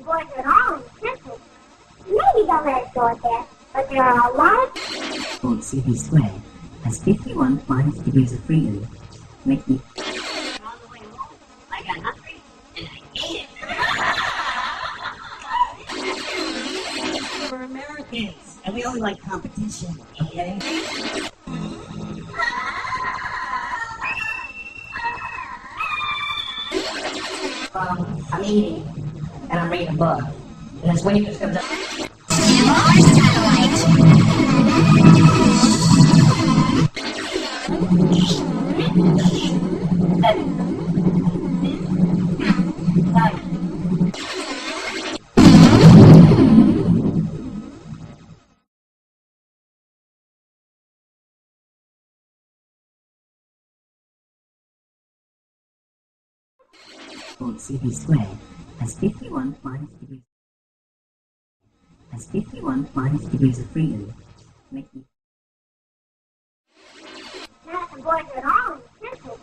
boys at all in simple. Maybe don't let it go at that, but there are a lot of... Old CB squared has 51 minus degrees of freedom, making... On the way home, I got hungry, and I ate it. We're Americans, and we only like competition, okay? I'm eating, and I'm reading a book, and this waitress comes up. Old CB squared has 51 minus degrees of freedom, making... Not the boys at all in simple.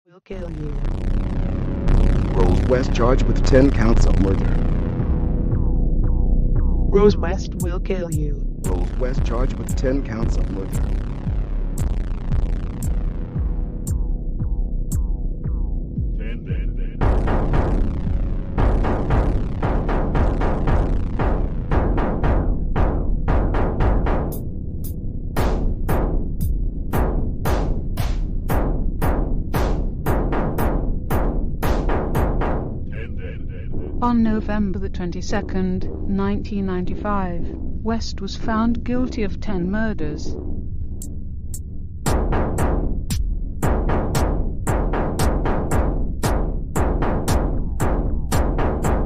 We'll kill you. Rose West charged with 10 counts of murder. Rose West will kill you. Rose West charged with 10 counts of murder. On November the 22nd, 1995, West was found guilty of 10 murders.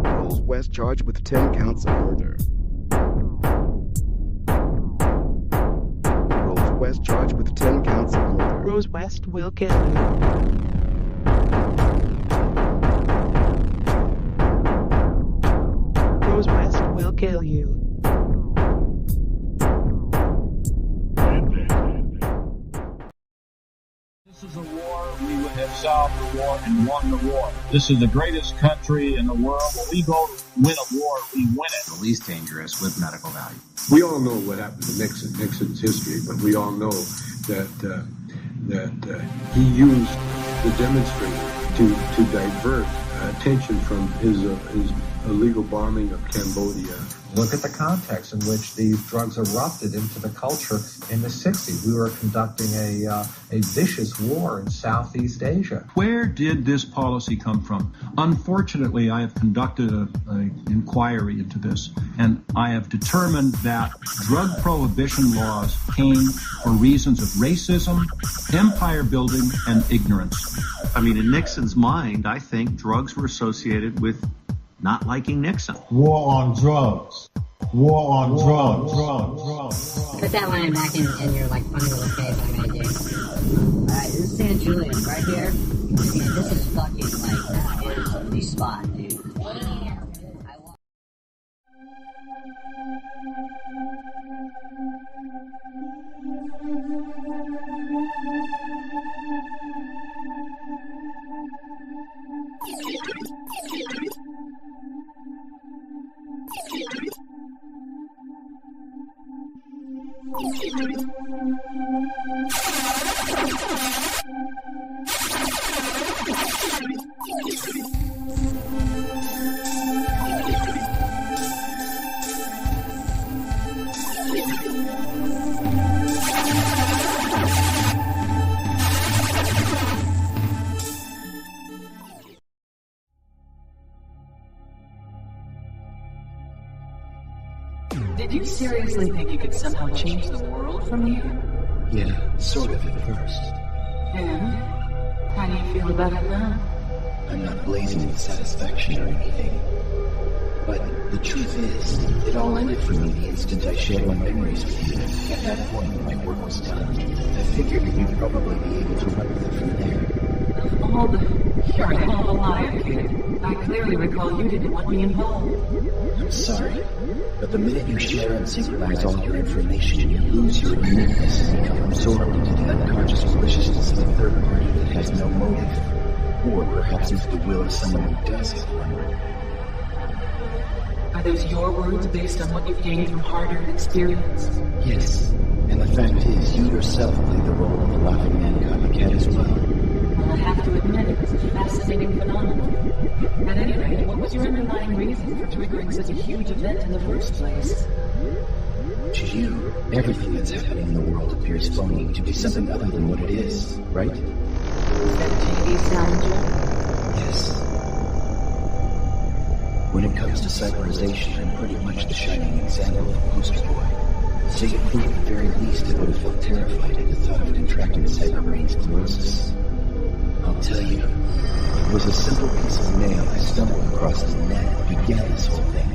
Rose West charged with 10 counts of murder. Rose West charged with 10 counts of murder. Rose West will kill you. Rose West will kill you. This is a war. We would have solved the war and won the war. This is the greatest country in the world. When we go to win a war, we win it. The least dangerous with medical value. We all know what happened to Nixon, Nixon's history, but we all know that he used the demonstrators to divert attention from his illegal bombing of Cambodia. Look at the context in which these drugs erupted into the culture in the 60s. We were conducting a vicious war in Southeast Asia. Where did this policy come from? Unfortunately, I have conducted an inquiry into this, and I have determined that drug prohibition laws came for reasons of racism, empire building, and ignorance. I mean, in Nixon's mind, I think drugs were associated with not liking Nixon. War on drugs. War on drugs. Put that line back in your like funny little face I'm gonna do. Alright, this is San Julian right here. And this is fucking like that is the spot, dude. Did you seriously think you could somehow change the world from here? Yeah, sort of at first. And? How do you feel about it now? I'm not blazing with satisfaction or anything. But the truth is, it all ended for me the instant I shared my memories with you. At that point, my work was done. I figured you'd probably be able to run with it from there. All the... You're a hell of a liar, kid. I clearly recall you didn't want me involved. I'm sorry, but the minute you share and synchronize all your information, you lose your uniqueness and become absorbed into the unconscious maliciousness of a third party that has no motive. Or perhaps it's the will of someone who does have memory. Are those your words based on what you've gained from hard-earned experience? Yes, and the fact is, you yourself played the role of the laughing man copycat as well. Well, I have to admit, it was a fascinating phenomenon. At any rate, what was your underlying reason for triggering such a huge event in the first place? To you, everything that's happening in the world appears phony, to be something other than what it is, right? Is that TV sound? Yes. When it comes to cyberization, I'm pretty much the shining example of a poster boy. So you'd think at the very least I would have felt terrified at the thought of contracting cyberbrain sclerosis. I'll tell you, it was a simple piece of mail I stumbled across the net that began this whole thing.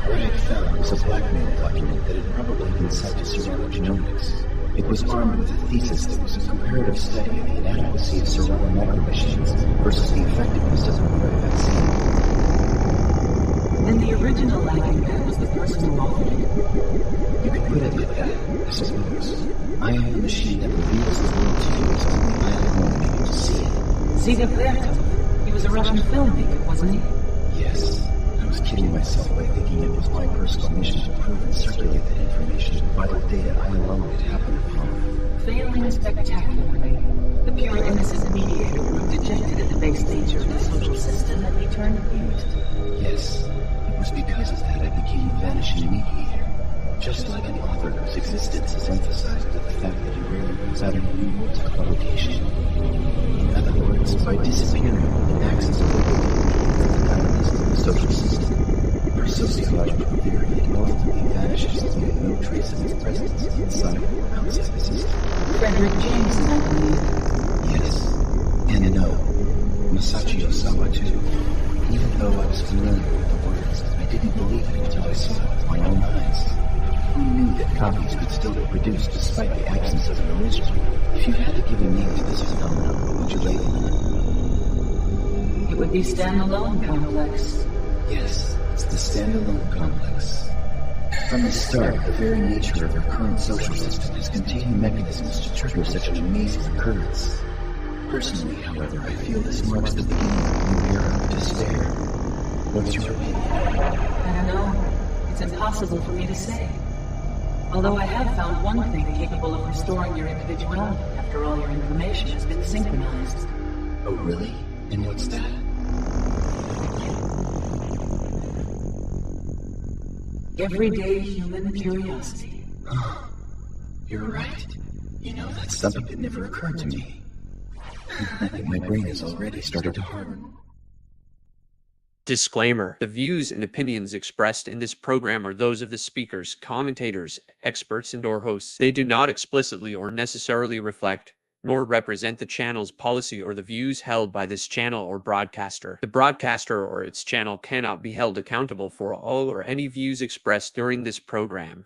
What I found was a blackmail document that had probably been sent to surveillance genomics. It was armed with a thesis that was a comparative study of the inadequacy of cerebral micromachines versus the effectiveness of the mRNA vaccine. Then the original lagging man was the person who authored it. You could put it like that, I suppose. I am the machine that reveals the world to you as only I am only able to see it. Zidane, he was a Russian filmmaker, wasn't he? Yes. I was kidding myself by thinking it was my personal mission to prove and circulate that information, vital data I alone could happen upon. Failing spectacularly, the pure innocent mediator proved dejected at the base nature of the social system and he turned abused. Yes, it was because of that I became a vanishing mediator. Just like an author whose existence is emphasized with the fact that he rarely puts out any new works of publication. In other words, by disappearing, it acts as a way to the social system. For sociological theory, it ultimately vanishes, leaving no trace of its presence inside or outside the system. Frederick Jameson, I believe. Yes, and no. Masachi Osawa, too. Even though I was familiar with the words, I didn't believe it until I saw it with my own eyes. Who knew that copies could still be produced despite the absence of an original? If you had to give a name to this phenomenon, what would you label it? It would be standalone complex. Yes, it's the standalone complex. From the start, the very nature of our current social system has contained mechanisms to trigger such an amazing occurrence. Personally, however, I feel this marks the beginning of a new era of despair. What's your opinion? I don't know. It's impossible for me to say. Although I have found one thing capable of restoring your individuality after all your information has been synchronized. Oh, really? And what's that? Everyday human curiosity. You're right. You know, that's something that never occurred to me. I think my brain has already started to harden. Disclaimer: the views and opinions expressed in this program are those of the speakers, commentators, experts, and/or hosts. They do not explicitly or necessarily reflect nor represent the channel's policy or the views held by this channel or broadcaster. The broadcaster or its channel cannot be held accountable for all or any views expressed during this program.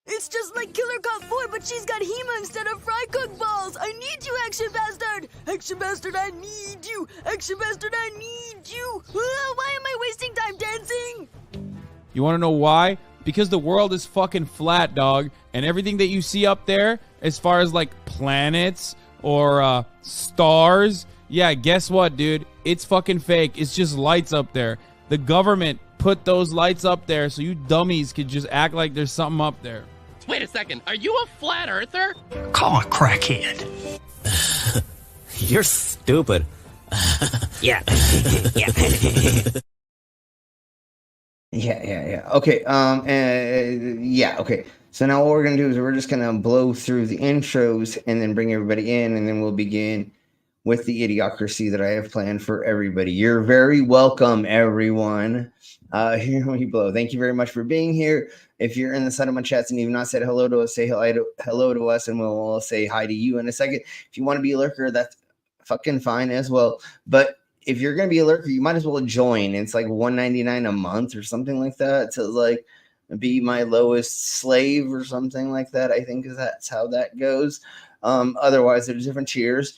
It's just like Killer Cop 4, but she's got Hema instead of fry cook balls. I need you, Action Bastard. Action Bastard, I need you. Action Bastard, I need you. Why am I wasting time dancing? You want to know why? Because the world is fucking flat, dog. And everything that you see up there, as far as like planets or stars, yeah, guess what, dude? It's fucking fake. It's just lights up there. The government put those lights up there so you dummies could just act like there's something up there. Wait a second, are you a flat earther? Call a crackhead. You're stupid. Yeah. Yeah. Okay. Yeah. Okay. So now what we're gonna do is we're just gonna blow through the intros and then bring everybody in, and then we'll begin with the idiocracy that I have planned for everybody. You're very welcome, everyone. Here we blow. Thank you very much for being here. If you're in the side of my chats and you've not said hello to us, say hello to us, and we'll say hi to you in a second. If you want to be a lurker, that's fucking fine as well. But if you're gonna be a lurker, you might as well join. It's like $1.99 a month or something like that to like be my lowest slave or something like that. I think that's how that goes. Otherwise, there's different tiers,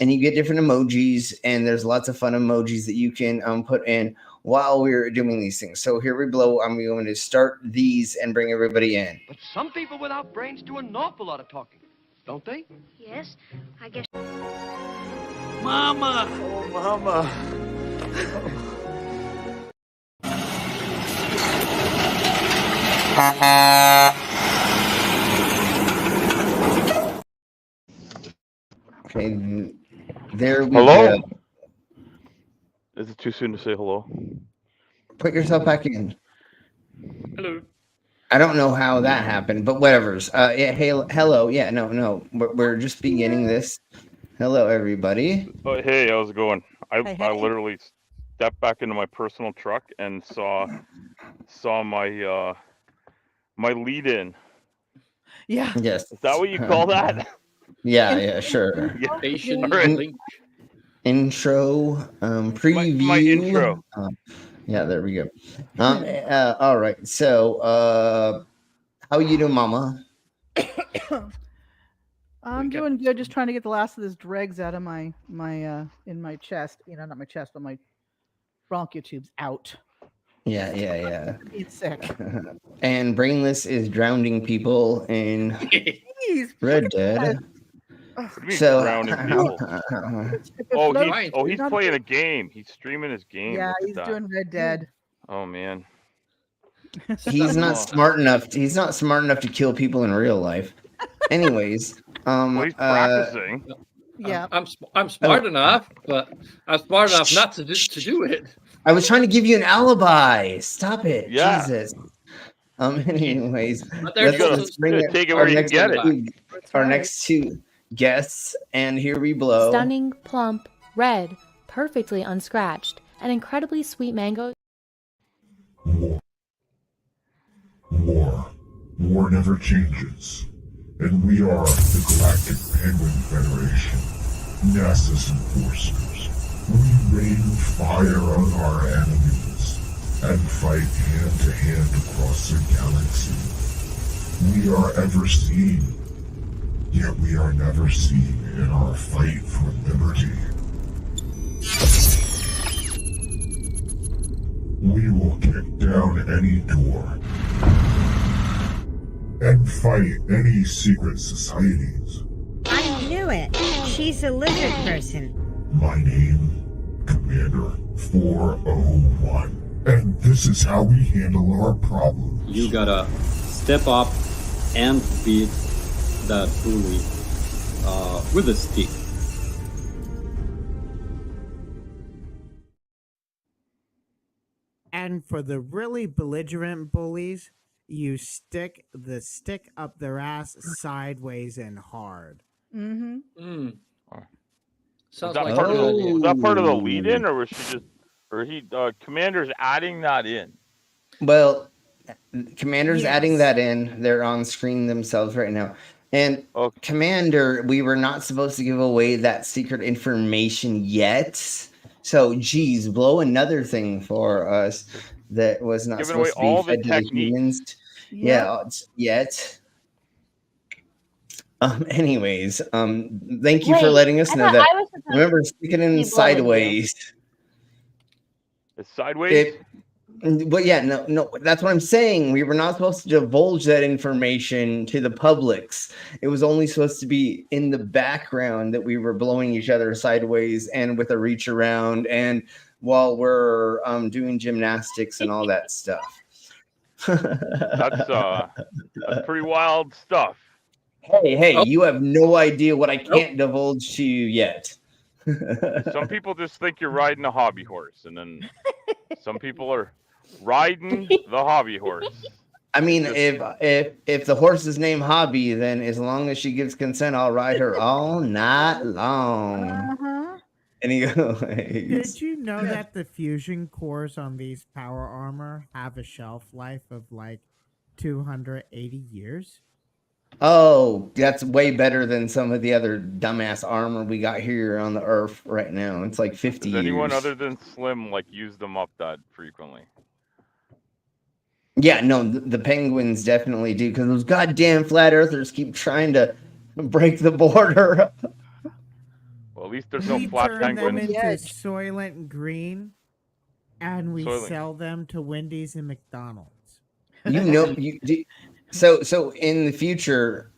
and you get different emojis, and there's lots of fun emojis that you can put in while we're doing these things. So here we blow. I'm going to start these and bring everybody in. But some people without brains do an awful lot of talking. don't they? Yes, I guess. Mama! Oh, Mama. Okay, there we Hello? go. Is it too soon to say hello? Put yourself back in. Hello. I don't know how that happened, but whatever's. Yeah, hey, hello. Yeah, no. We're just beginning this. Hello, everybody. Oh, hey, how's it going? Hey. I literally stepped back into my personal truck and saw my my lead in. Yeah. Yes. Is that what you call that? Yeah, sure. Yeah. All right. Intro, preview. My intro. Yeah, there we go. All right. So, how you doing, Mama? I'm doing good. Just trying to get the last of this dregs out of my in my chest. You know, not my chest, but my bronchial tubes out. Yeah. Being sick. And Brainless is drowning people in Jeez, Red Dead. What do you mean So, drowning people? He's playing a game. He's streaming his game. Yeah, Look at he's that. doing Red Dead. Oh man. He's not smart enough. He's not smart enough to kill people in real life. Anyways, well, he's practicing. Yeah, I'm smart enough, but I'm smart enough not to do it. I was trying to give you an alibi. Stop it, Yeah. Jesus. Anyways, there's let's bring it. Take it where you can get it. Our next two guests, and here we blow. Stunning, plump, red, perfectly unscratched, and incredibly sweet mango. War never changes. And we are the Galactic Penguin Federation, NASA's enforcers. We rain fire on our enemies and fight hand to hand across the galaxy. We are ever seen, yet we are never seen in our fight for liberty. We will kick down any door and fight any secret societies. I knew it. She's a lizard person. My name, Commander 401. And this is how we handle our problems. You gotta step up and beat that bully with a stick. And for the really belligerent bullies, you stick the stick up their ass sideways and hard. Mm-hmm. Was that part of the lead in, or was she just, or Commander's adding that in? Well, Commander's adding that in. They're on screen themselves right now. And Commander, we were not supposed to give away that secret information yet. So, geez, blow another thing for us that was not Giving supposed away all to be the fed to the techniques. humans. Yeah, yet. Anyways, thank you for Wait, letting us I know thought that. I was supposed Remember, sticking in to be blowing sideways. It's sideways? But yeah, no, that's what I'm saying. We were not supposed to divulge that information to the publics. It was only supposed to be in the background that we were blowing each other sideways and with a reach around and while we're doing gymnastics and all that stuff. That's pretty wild stuff. Hey, you have no idea what I can't divulge to you yet. Some people just think you're riding a hobby horse, and then some people are riding the hobby horse. I mean, if the horse is named Hobby, then as long as she gives consent, I'll ride her all night long. Anyways, Did you know that the fusion cores on these power armor have a shelf life of like 280 years? oh, that's way better than some of the other dumbass armor we got here on the Earth right now. It's like 50 Does anyone years. other than Slim use them up that frequently? Yeah, no, the penguins definitely do because those goddamn flat earthers keep trying to break the border. Well, at least there's no We flat turn them penguins. into Soylent Green, and we Soylent. sell them to Wendy's and McDonald's. So in the future,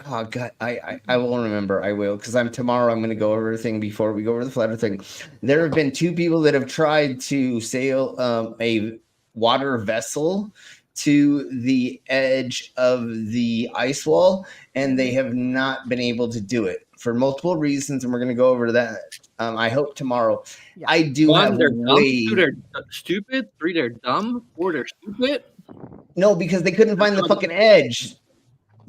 Oh god, I will remember. I will, because tomorrow I'm going to go over everything before we go over the flat Earth thing. There have been 2 people that have tried to sail a water vessel to the edge of the ice wall, and they have not been able to do it for multiple reasons, and we're going to go over that. I hope tomorrow. I do 1, have they're dumb. way 2, they're stupid. 3, they're dumb. 4, they're stupid. no, because they couldn't find the fucking edge.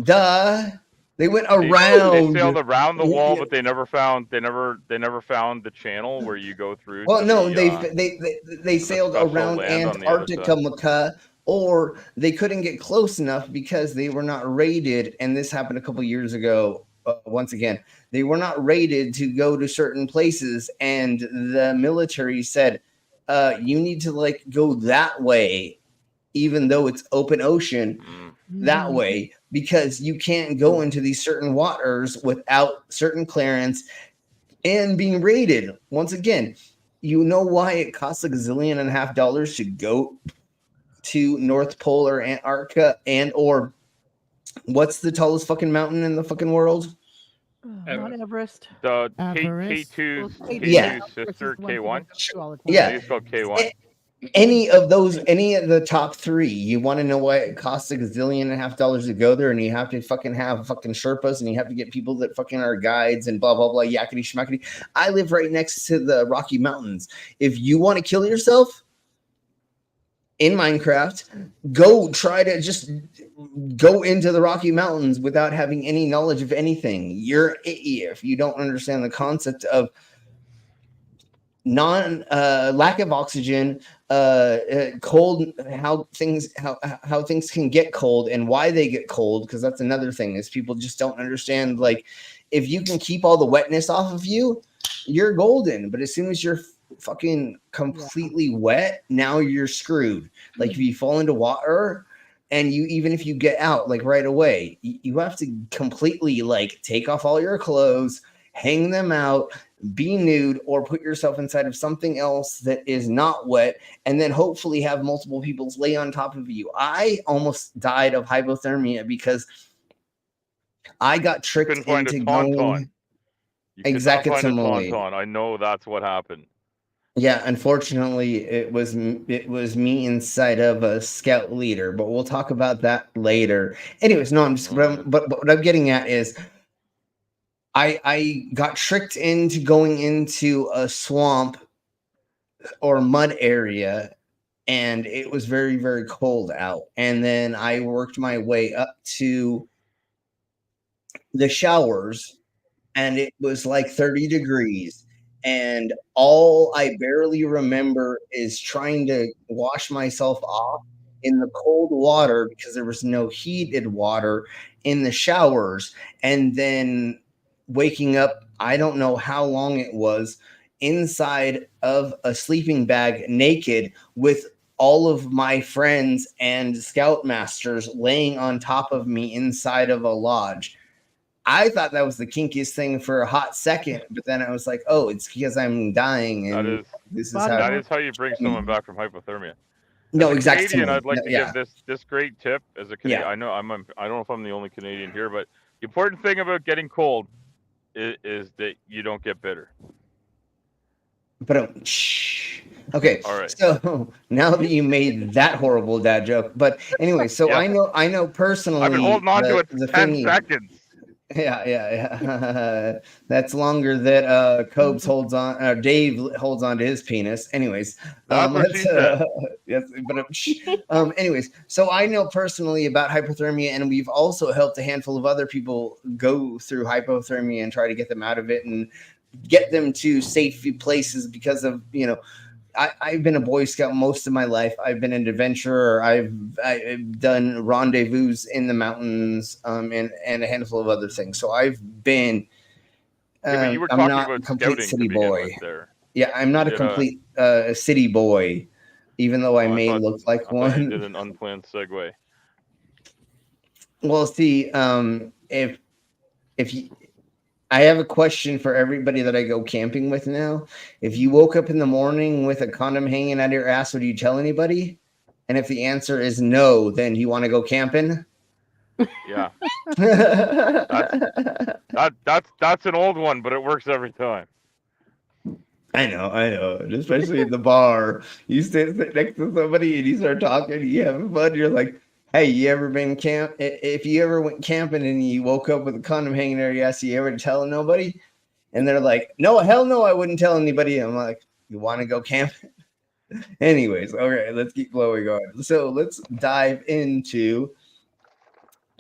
Duh. They went They around. sailed around the wall, but they never found the channel where you go through. Well, to no, the, they sailed around land on the other Antarctica, or they couldn't get close enough because they were not rated. And this happened a couple years ago. Once again, they were not rated to go to certain places, and the military said, "You need to like go that way, even though it's open ocean." That way, because you can't go into these certain waters without certain clearance and being rated. Once again, you know why it costs $1.5 gazillion to go to North Pole or Antarctica, and or what's the tallest fucking mountain in the fucking world? Not Everest. The Everest. K2's Yeah. sister, K1. Yeah. I think it's called K1. Any of the top 3, you want to know why it costs $1.5 gazillion to go there, and you have to fucking have fucking Sherpas, and you have to get people that fucking are guides and blah blah blah, yakety schmackety. I live right next to the Rocky Mountains. If you want to kill yourself in Minecraft, go try to just go into the Rocky Mountains without having any knowledge of anything. You're an idiot if you don't understand the concept of lack of oxygen, cold, how things can get cold and why they get cold, because that's another thing is people just don't understand. Like, if you can keep all the wetness off of you, you're golden, but as soon as you're fucking completely wet, now you're screwed. Like, if you fall into water and even if you get out like right away, you have to completely like take off all your clothes, hang them out, be nude, or put yourself inside of something else that is not wet, and then hopefully have multiple people lay on top of you. I almost died of hypothermia because I got tricked into going exactly. I know that's what happened. Yeah, unfortunately, it was me inside of a scout leader, but we'll talk about that later. Anyways, no, but what I'm getting at is I got tricked into going into a swamp or mud area, and it was very, very cold out. And then I worked my way up to the showers, and it was like 30 degrees. And all I barely remember is trying to wash myself off in the cold water because there was no heated water in the showers. And then waking up, I don't know how long it was, inside of a sleeping bag naked with all of my friends and scoutmasters laying on top of me inside of a lodge. I thought that was the kinkiest thing for a hot second, but then I was like, oh, it's because I'm dying. And that is how you bring someone back from hypothermia. No, as exactly. Canadian, I'd like to Yeah. give this great tip as a Canadian. Yeah. I know I don't know if I'm the only Canadian here, but the important thing about getting cold is that you don't get bitter. But okay, all right. So now that you made that horrible dad joke, but anyway, so Yeah. I know personally. I've been holding on to it for 10 seconds. Yeah. That's longer that Cobes holds on. Dave holds on to his penis. Anyways, That's what she said. yes, but anyways, so I know personally about hypothermia, and we've also helped a handful of other people go through hypothermia and try to get them out of it and get them to safe places because of, I've been a Boy Scout most of my life. I've been an adventurer. I've done rendezvous in the mountains, and a handful of other things. So I've been. But you were I'm talking not about a complete scouting city to begin boy. with there. Yeah, I'm not a complete city boy, even though I may look like You one. did an unplanned segue. Well, see, if you. I have a question for everybody that I go camping with now. If you woke up in the morning with a condom hanging out of your ass, would you tell anybody? And if the answer is no, then you want to go camping? Yeah. That's an old one, but it works every time. I know, especially in the bar. You sit next to somebody and you start talking, you having fun. You're like, "Hey, you ever been camp? If you ever went camping and you woke up with a condom hanging there, you ask, you ever tell nobody?" And they're like, "No, hell no, I wouldn't tell anybody." I'm like, "You want to go camping?" Anyways, okay, let's keep flowing on. So let's dive into,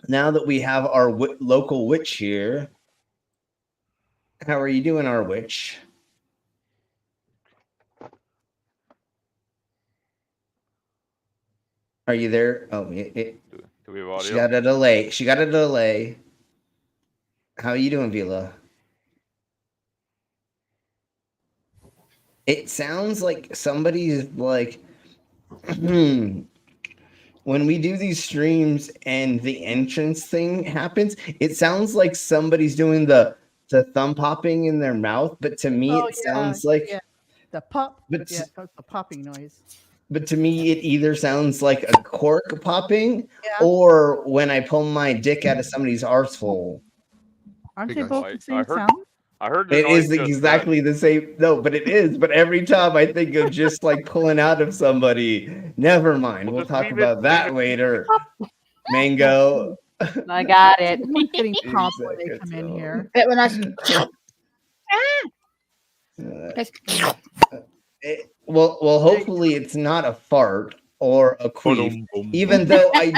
now that we have our local witch here. How are you doing, our witch? Are you there? Oh, Do we have audio? She got a delay. How are you doing, Vila? It sounds like somebody's like, when we do these streams and the entrance thing happens, it sounds like somebody's doing the thumb popping in their mouth, but to me it sounds like the pop. But Yeah, that's the popping noise. But to me, it either sounds like a cork popping or when I pull my dick out of somebody's arsehole. Aren't they both the same sound? I heard the It noise is just exactly the same. No, but it is. But every time I think of just like pulling out of somebody, never mind. We'll talk about that later. Mango. I got it. Someone's getting popped when they come in here. But when I Well, hopefully it's not a fart or a queef. Even though I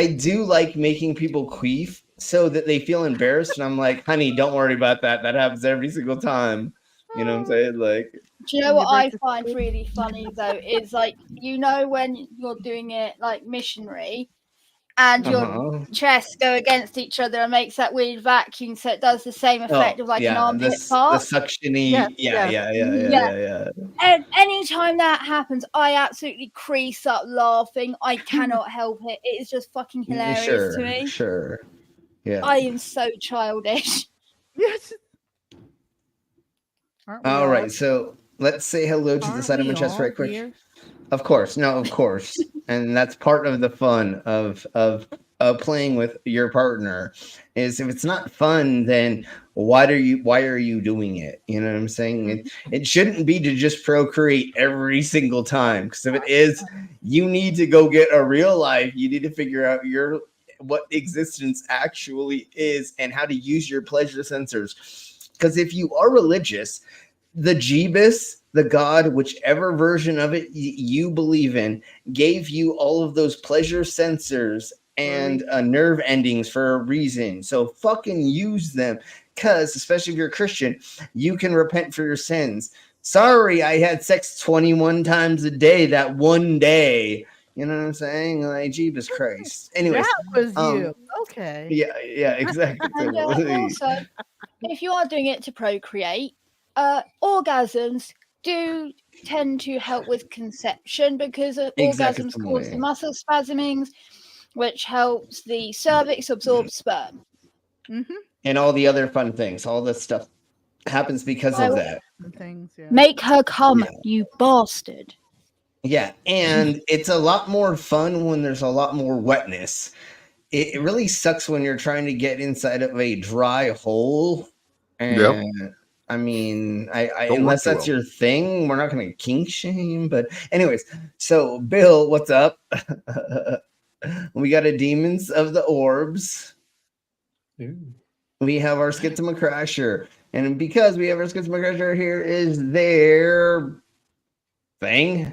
do like making people queef so that they feel embarrassed, and I'm like, honey, don't worry about that. That happens every single time. You know what I'm saying? Like, do you know what I find really funny though is like, you know, when you're doing it like missionary and your chests go against each other and makes that weird vacuum, so it does the same effect of like an armpit fart. The suctiony. Yeah. And anytime that happens, I absolutely crease up laughing. I cannot help it. It is just fucking hilarious to me. Sure. Yeah. I am so childish. Yes. All right, so let's say hello to the side of my chest right quick. Here? Of course, and that's part of the fun of playing with your partner. Is if it's not fun, then why are you doing it? You know what I'm saying? It shouldn't be to just procreate every single time, because if it is, you need to go get a real life. You need to figure out what existence actually is and how to use your pleasure sensors. Because if you are religious, the Jeebus, the God, whichever version of it you believe in, gave you all of those pleasure sensors and nerve endings for a reason. So fucking use them. Because, especially if you're a Christian, you can repent for your sins. Sorry, I had sex 21 times a day that one day. You know what I'm saying? Like, Jeebus Christ. Anyways. That was you. Okay. Yeah, exactly. And also, if you are doing it to procreate, orgasms do tend to help with conception, because orgasms cause the muscle spasmings, which helps the cervix absorb sperm. Mm-hmm. And all the other fun things. All this stuff happens because of that. Make her come, you bastard. Yeah, and it's a lot more fun when there's a lot more wetness. It really sucks when you're trying to get inside of a dry hole. And I mean, unless that's your thing, we're not going to kink shame. But anyways, so Bill, what's up? We got a Demons of the Orbs. We have our Schizma Crasher. And because we have our Schizma Crasher, here is their thing.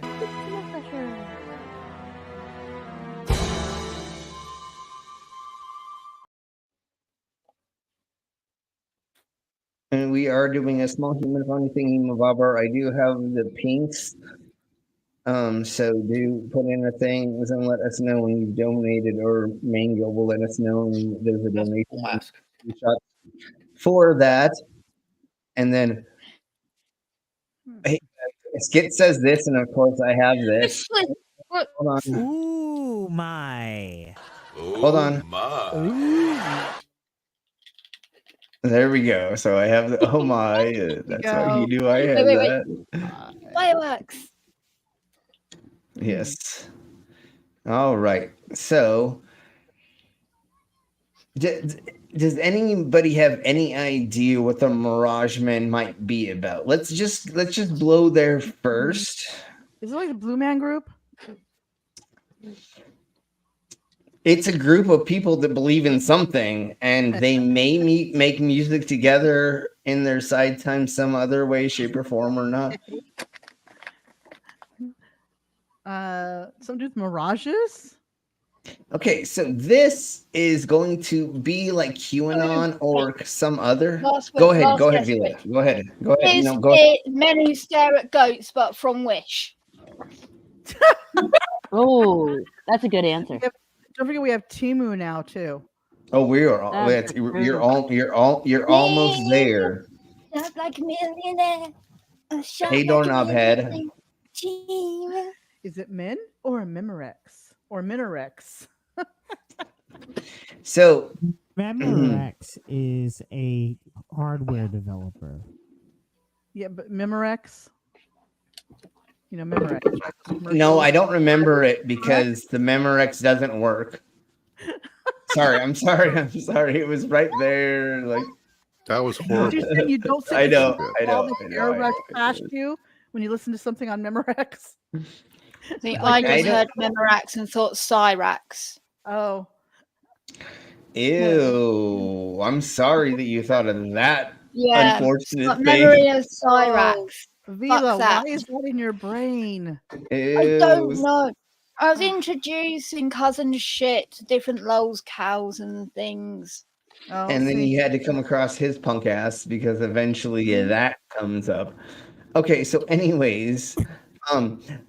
And we are doing a small human funny thingy mabobber. I do have the pinks. So do put in a thing and let us know when you've donated, or Mango will let us know when there's a donation shot for that. And then hey, Skit says this, and of course I have this. Hold on. Ooh my. Hold on. Ooh. There we go. So I have the oh my. That's how you do. I have that. Fireworks. Yes. All right. So Does anybody have any idea what the Mirage Men might be about? Let's just blow there first. Is it like the Blue Man Group? It's a group of people that believe in something, and they may make music together in their side time some other way, shape, or form, or not. Some dude with Mirages? Okay, so this is going to be like QAnon or some other. Go ahead, Vila. Go ahead. Is No, go ahead. it Men Who Stare at Goats, but from Wish? Oh, that's a good answer. Don't forget we have Timu now too. Oh, we are. You're almost there. Not like a millionaire. Hey, doorknob head. Is it Min or Memorex or Minorex? So Memorex is a hardware developer. Yeah, but Memorex. You know Memorex. No, I don't remember it because the Memorex doesn't work. I'm sorry. It was right there. Like that was horrible. You're saying you don't I know. All the air rush past you when you listen to something on Memorex. See, I just heard Memorax and thought Cyrax. Oh. Ew. I'm sorry that you thought of that unfortunate memory thing. of Cyrax. Vila, why is that in your brain? I don't know. I was introducing cousin Schitt to different lols, cows, and things. And then you had to come across his punk ass because eventually that comes up. Okay, so anyways,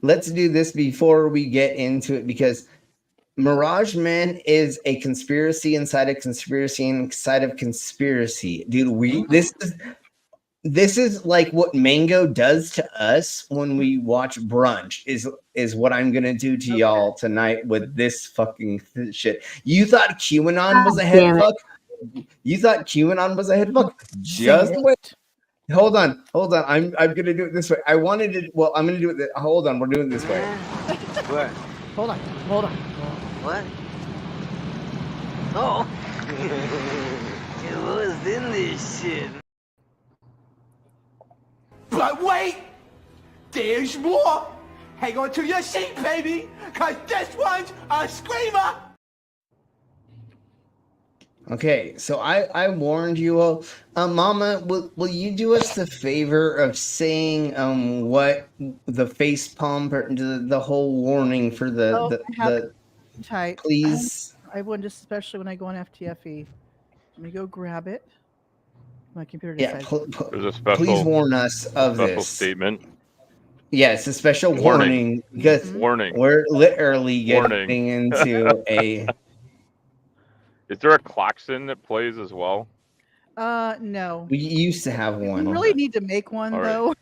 let's do this before we get into it because Mirage Men is a conspiracy inside a conspiracy inside of conspiracy. Dude, this is like what Mango does to us when we watch Brunch is what I'm gonna do to y'all tonight with this fucking shit. You thought QAnon was a head fuck? You thought QAnon was a head fuck? Just wait. Hold on. I'm gonna do it this way. I'm gonna do it. Hold on, we're doing it this way. What? Hold on. What? Oh. What was in this shit? But wait! There's more! Hang on to your seat, baby! Cause this one's a screamer! Okay, so I warned you all. Mama, will you do us the favor of saying what the face palm, the whole warning for the tight. Please. I wouldn't, just especially when I go on FTFE. Let me go grab it. My computer Yeah, decides. There's a special. Please warn us of special this statement. Yeah, it's a special warning because we're literally getting into a. Is there a klaxon that plays as well? No. We used to have one. We really need to make one All right. though.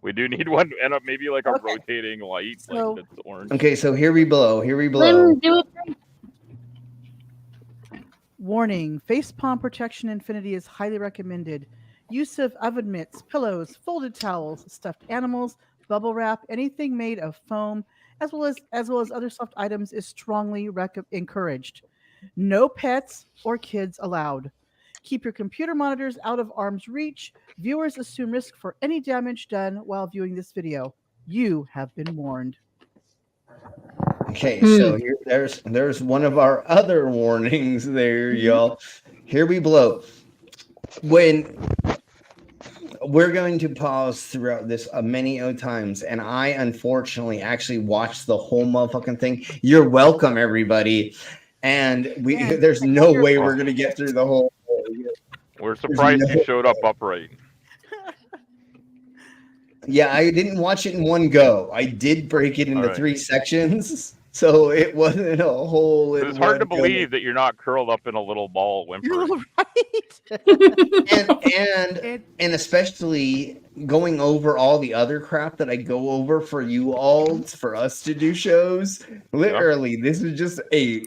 We do need one, and maybe like a rotating light, like that's orange. Okay, so here we blow. Warning: face palm protection infinity is highly recommended. Use of oven mitts, pillows, folded towels, stuffed animals, bubble wrap, anything made of foam, as well as other soft items is strongly encouraged. No pets or kids allowed. Keep your computer monitors out of arm's reach. Viewers assume risk for any damage done while viewing this video. You have been warned. Okay, so there's one of our other warnings there, y'all. Here we blow. When we're going to pause throughout this many times, and I unfortunately actually watched the whole motherfucking thing. You're welcome, everybody. And there's no way we're gonna get through the whole. We're surprised you showed up upright. Yeah, I didn't watch it in one go. I did break it into 3 sections, so it wasn't a whole. It's hard to believe that you're not curled up in a little ball whimpering. and especially going over all the other crap that I go over for you all, for us to do shows. Literally, this is just a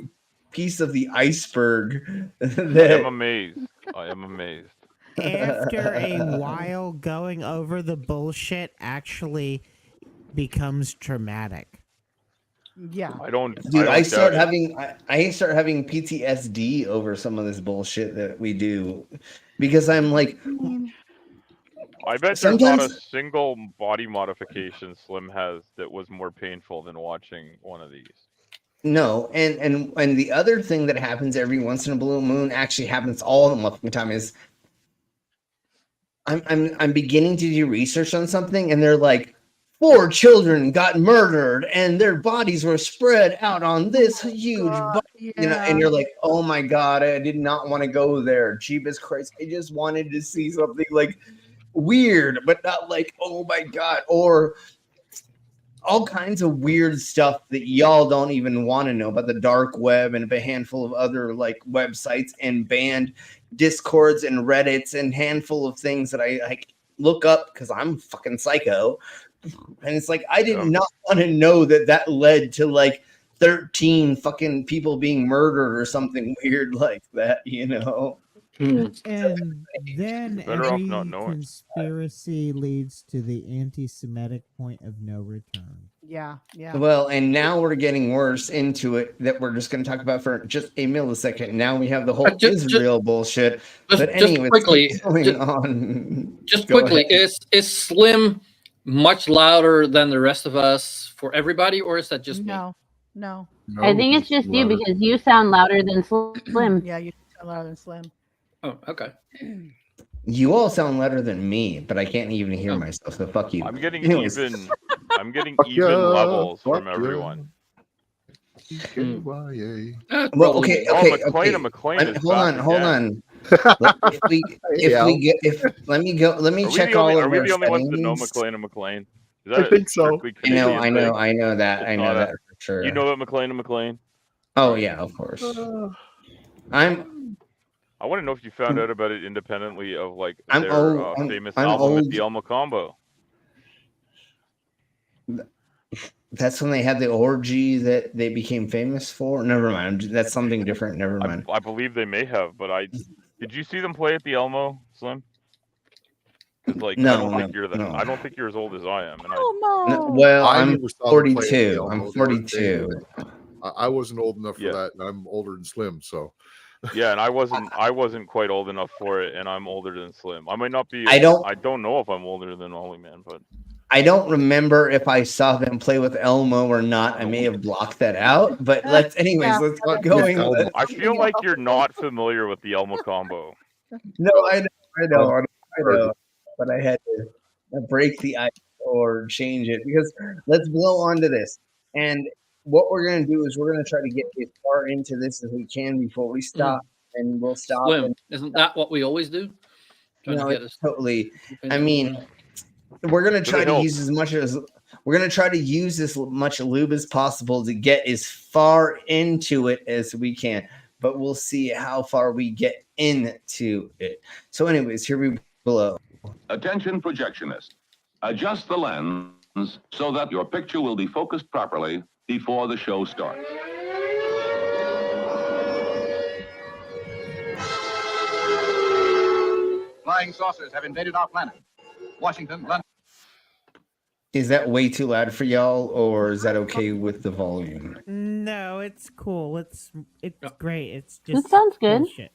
piece of the iceberg. I am amazed. After a while, going over the bullshit actually becomes traumatic. Yeah. I don't. Dude, I start doubt it. having PTSD over some of this bullshit that we do, because I'm like, I bet there's not a single body modification Slim has that was more painful than watching one of these. no, and the other thing that happens every once in a blue moon actually happens all the time is I'm beginning to do research on something, and they're like, 4 children got murdered and their bodies were spread out on this huge and you're like, oh my god, I did not want to go there. Jeebus Christ, I just wanted to see something like weird, but not like, oh my god, or all kinds of weird stuff that y'all don't even want to know about the dark web and a handful of other like websites and banned discords and reddits and handful of things that I like look up because I'm fucking psycho. And it's like, I did not want to know that led to like 13 fucking people being murdered or something weird like that, you know? And then Better off every not knowing. conspiracy leads to the anti-Semitic point of no return. Yeah, yeah. Well, and now we're getting worse into it that we're just going to talk about for just a millisecond. Now we have the whole Israel bullshit. But anyway, just quickly, is Slim much louder than the rest of us for everybody, or is that just me? No. I think it's just you because you sound louder than Slim. Yeah, you sound louder than Slim. Oh, okay. You all sound louder than me, but I can't even hear myself. So fuck you. I'm getting Anyways. even. I'm getting even levels from everyone. Well, okay. McLean is hold back on. again. Let me check all of our Are we the only ones that know settings. McLean and McLean? Is I that think so. strictly Canadian I know thing? that. I It's know not that a- for sure. You know about McLean and McLean? Oh yeah, of course. I want to know if you found out about it independently of like I'm their old- famous I'm album at old. the Elmo Combo. That's when they had the orgy that they became famous for. Never mind. That's something different. Never mind. I believe they may have, but did you see them play at the Elmo, Slim? 'Cause, like, I don't think you're that. no. I don't think you're as old as I am. And No, well, I I'm never saw them play at the 42. Elmo. I'm They were 42. I wasn't old enough for that, and I'm older than Slim, so. yeah, and I wasn't quite old enough for it, and I'm older than Slim. I might not be. I don't- I don't know if I'm older than Holy Man, but I don't remember if I saw them play with Elmo or not. I may have blocked that out. But let's keep going. I feel like you're not familiar with the Elmo Combo. No, I know. But I had to break the ice or change it because let's blow onto this. And what we're going to do is we're going to try to get as far into this as we can before we stop. And we'll stop. Slim, And, isn't that what we always do? Trying to no, get it's us- totally. I mean, we're going to try to use as much as we're going to try to use as much lube as possible to get as far into it as we can. But we'll see how far we get into it. So, anyways, here we below. Attention projectionist. Adjust the lens so that your picture will be focused properly before the show starts. Flying saucers have invaded our planet. Washington, London. Is that way too loud for y'all, or is that okay with the volume? No, it's cool. It's great. It's just sounds good. bullshit.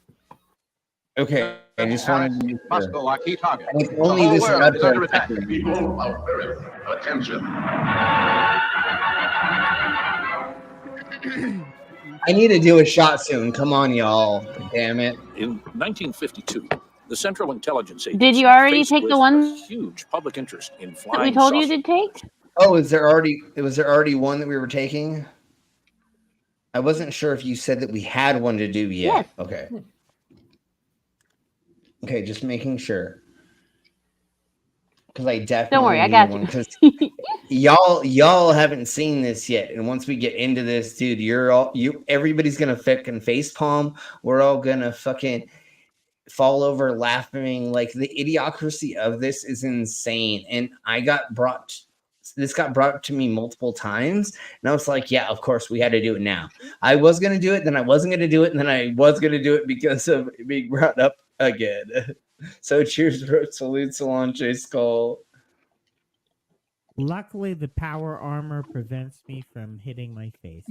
Okay, I just wanted to. Moscow, our key target. And it's The only whole this world is website. under attack. People of Earth, attention. I need to do a shot soon. Come on, y'all. Damn it. In 1952, the Central Intelligence Agency Did you already faced take the with one huge public interest in that flying we told you saucers. to take? Oh, was there already one that we were taking? I wasn't sure if you said that we had one to do yet. Yes. Okay. Okay, just making sure. Because I definitely Don't worry, I need got one, you. 'cause y'all haven't seen this yet, and once we get into this, dude, everybody's gonna fucking facepalm. We're all gonna fucking fall over laughing. Like, the idiocracy of this is insane. And this got brought to me multiple times, and I was like, yeah, of course we had to do it now. I was gonna do it, then I wasn't gonna do it, and then I was gonna do it because of it being brought up again. So cheers, bro. Salute, Solange, Skull. Luckily, the power armor prevents me from hitting my face.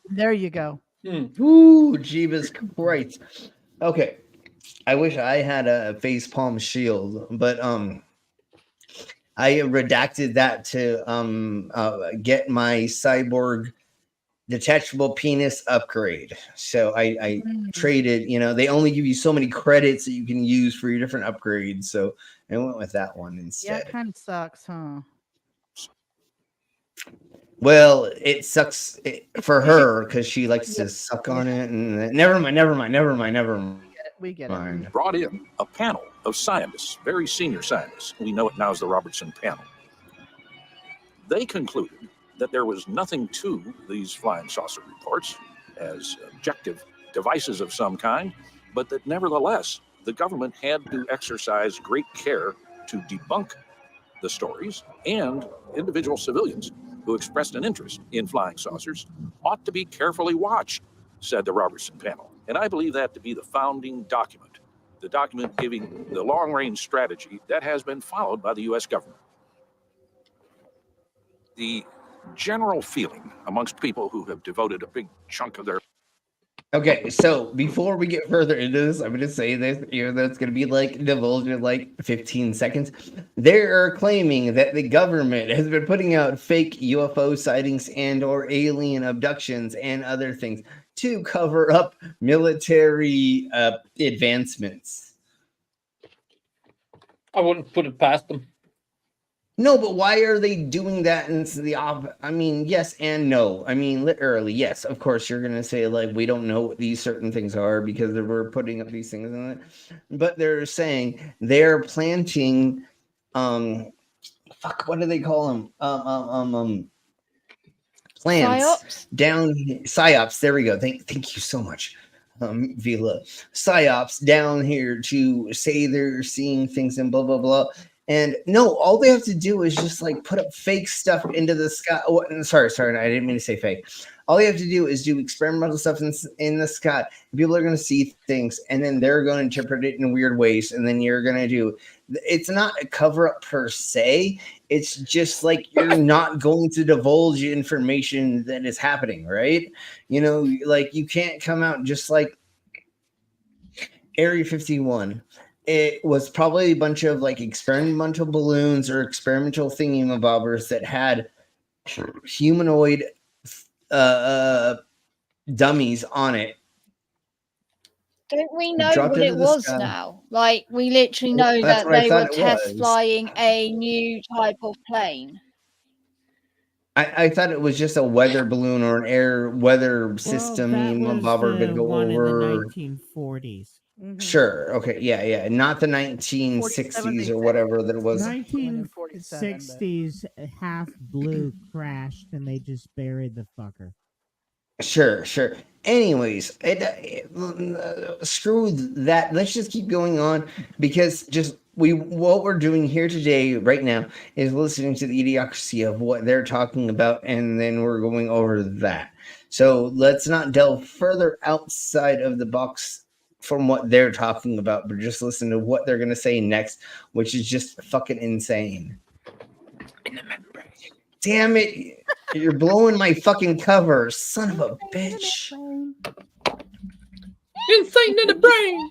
There you go. Ooh, Jeebus Christ. Okay. I wish I had a facepalm shield, but I redacted that to get my cyborg detachable penis upgrade. So I traded, they only give you so many credits that you can use for your different upgrades. So I went with that one Yeah, instead. it kind of sucks, huh? Well, it sucks for her because she likes to suck on it. And never mind. We get it. Brought in a panel of scientists, very senior scientists. We know it now as the Robertson panel. They concluded that there was nothing to these flying saucer reports as objective devices of some kind, but that nevertheless, the government had to exercise great care to debunk the stories, and individual civilians who expressed an interest in flying saucers ought to be carefully watched, said the Robertson panel. And I believe that to be the founding document, the document giving the long-range strategy that has been followed by the U.S. government. The general feeling amongst people who have devoted a big chunk of their Okay, so before we get further into this, I'm going to say this, that's going to be divulged in 15 seconds. They're claiming that the government has been putting out fake UFO sightings and or alien abductions and other things to cover up military advancements. I wouldn't put it past them. No, but why are they doing that? And it's yes and no. Literally, yes. Of course, you're going to say, we don't know what these certain things are because we're putting up these things in it. But they're saying they're planting, what do they call them? Plants Psyops? down, psyops. There we go. Thank you so much, Vila. Psyops down here to say they're seeing things and blah, blah, blah. And no, all they have to do is just put up fake stuff into the sky. Oh, sorry, I didn't mean to say fake. All you have to do is do experimental stuff in the sky. People are going to see things, and then they're going to interpret it in weird ways. And then you're going to do. It's not a cover up per se. It's just you're not going to divulge information that is happening, right? You can't come out just like Area 51. It was probably a bunch of experimental balloons or experimental thingamabobbers that had humanoid dummies on it. Don't we know Dropped what into it the was sky. now? We literally know That's that what I they were thought it test was. flying a new type of plane. I thought it was just a weather balloon or an air weather system. That was bobber the to go one over. in the 1940s. Sure. Okay. Yeah. Not the 1960s or whatever that it was. 1960s half blue crashed and they just buried the fucker. Sure. Anyways, screw that. Let's just keep going on because what we're doing here today, right now, is listening to the idiocracy of what they're talking about, and then we're going over that. So let's not delve further outside of the box from what they're talking about, but just listen to what they're going to say next, which is just fucking insane. Damn it. You're blowing my fucking cover, son of a bitch. Insane in the brain.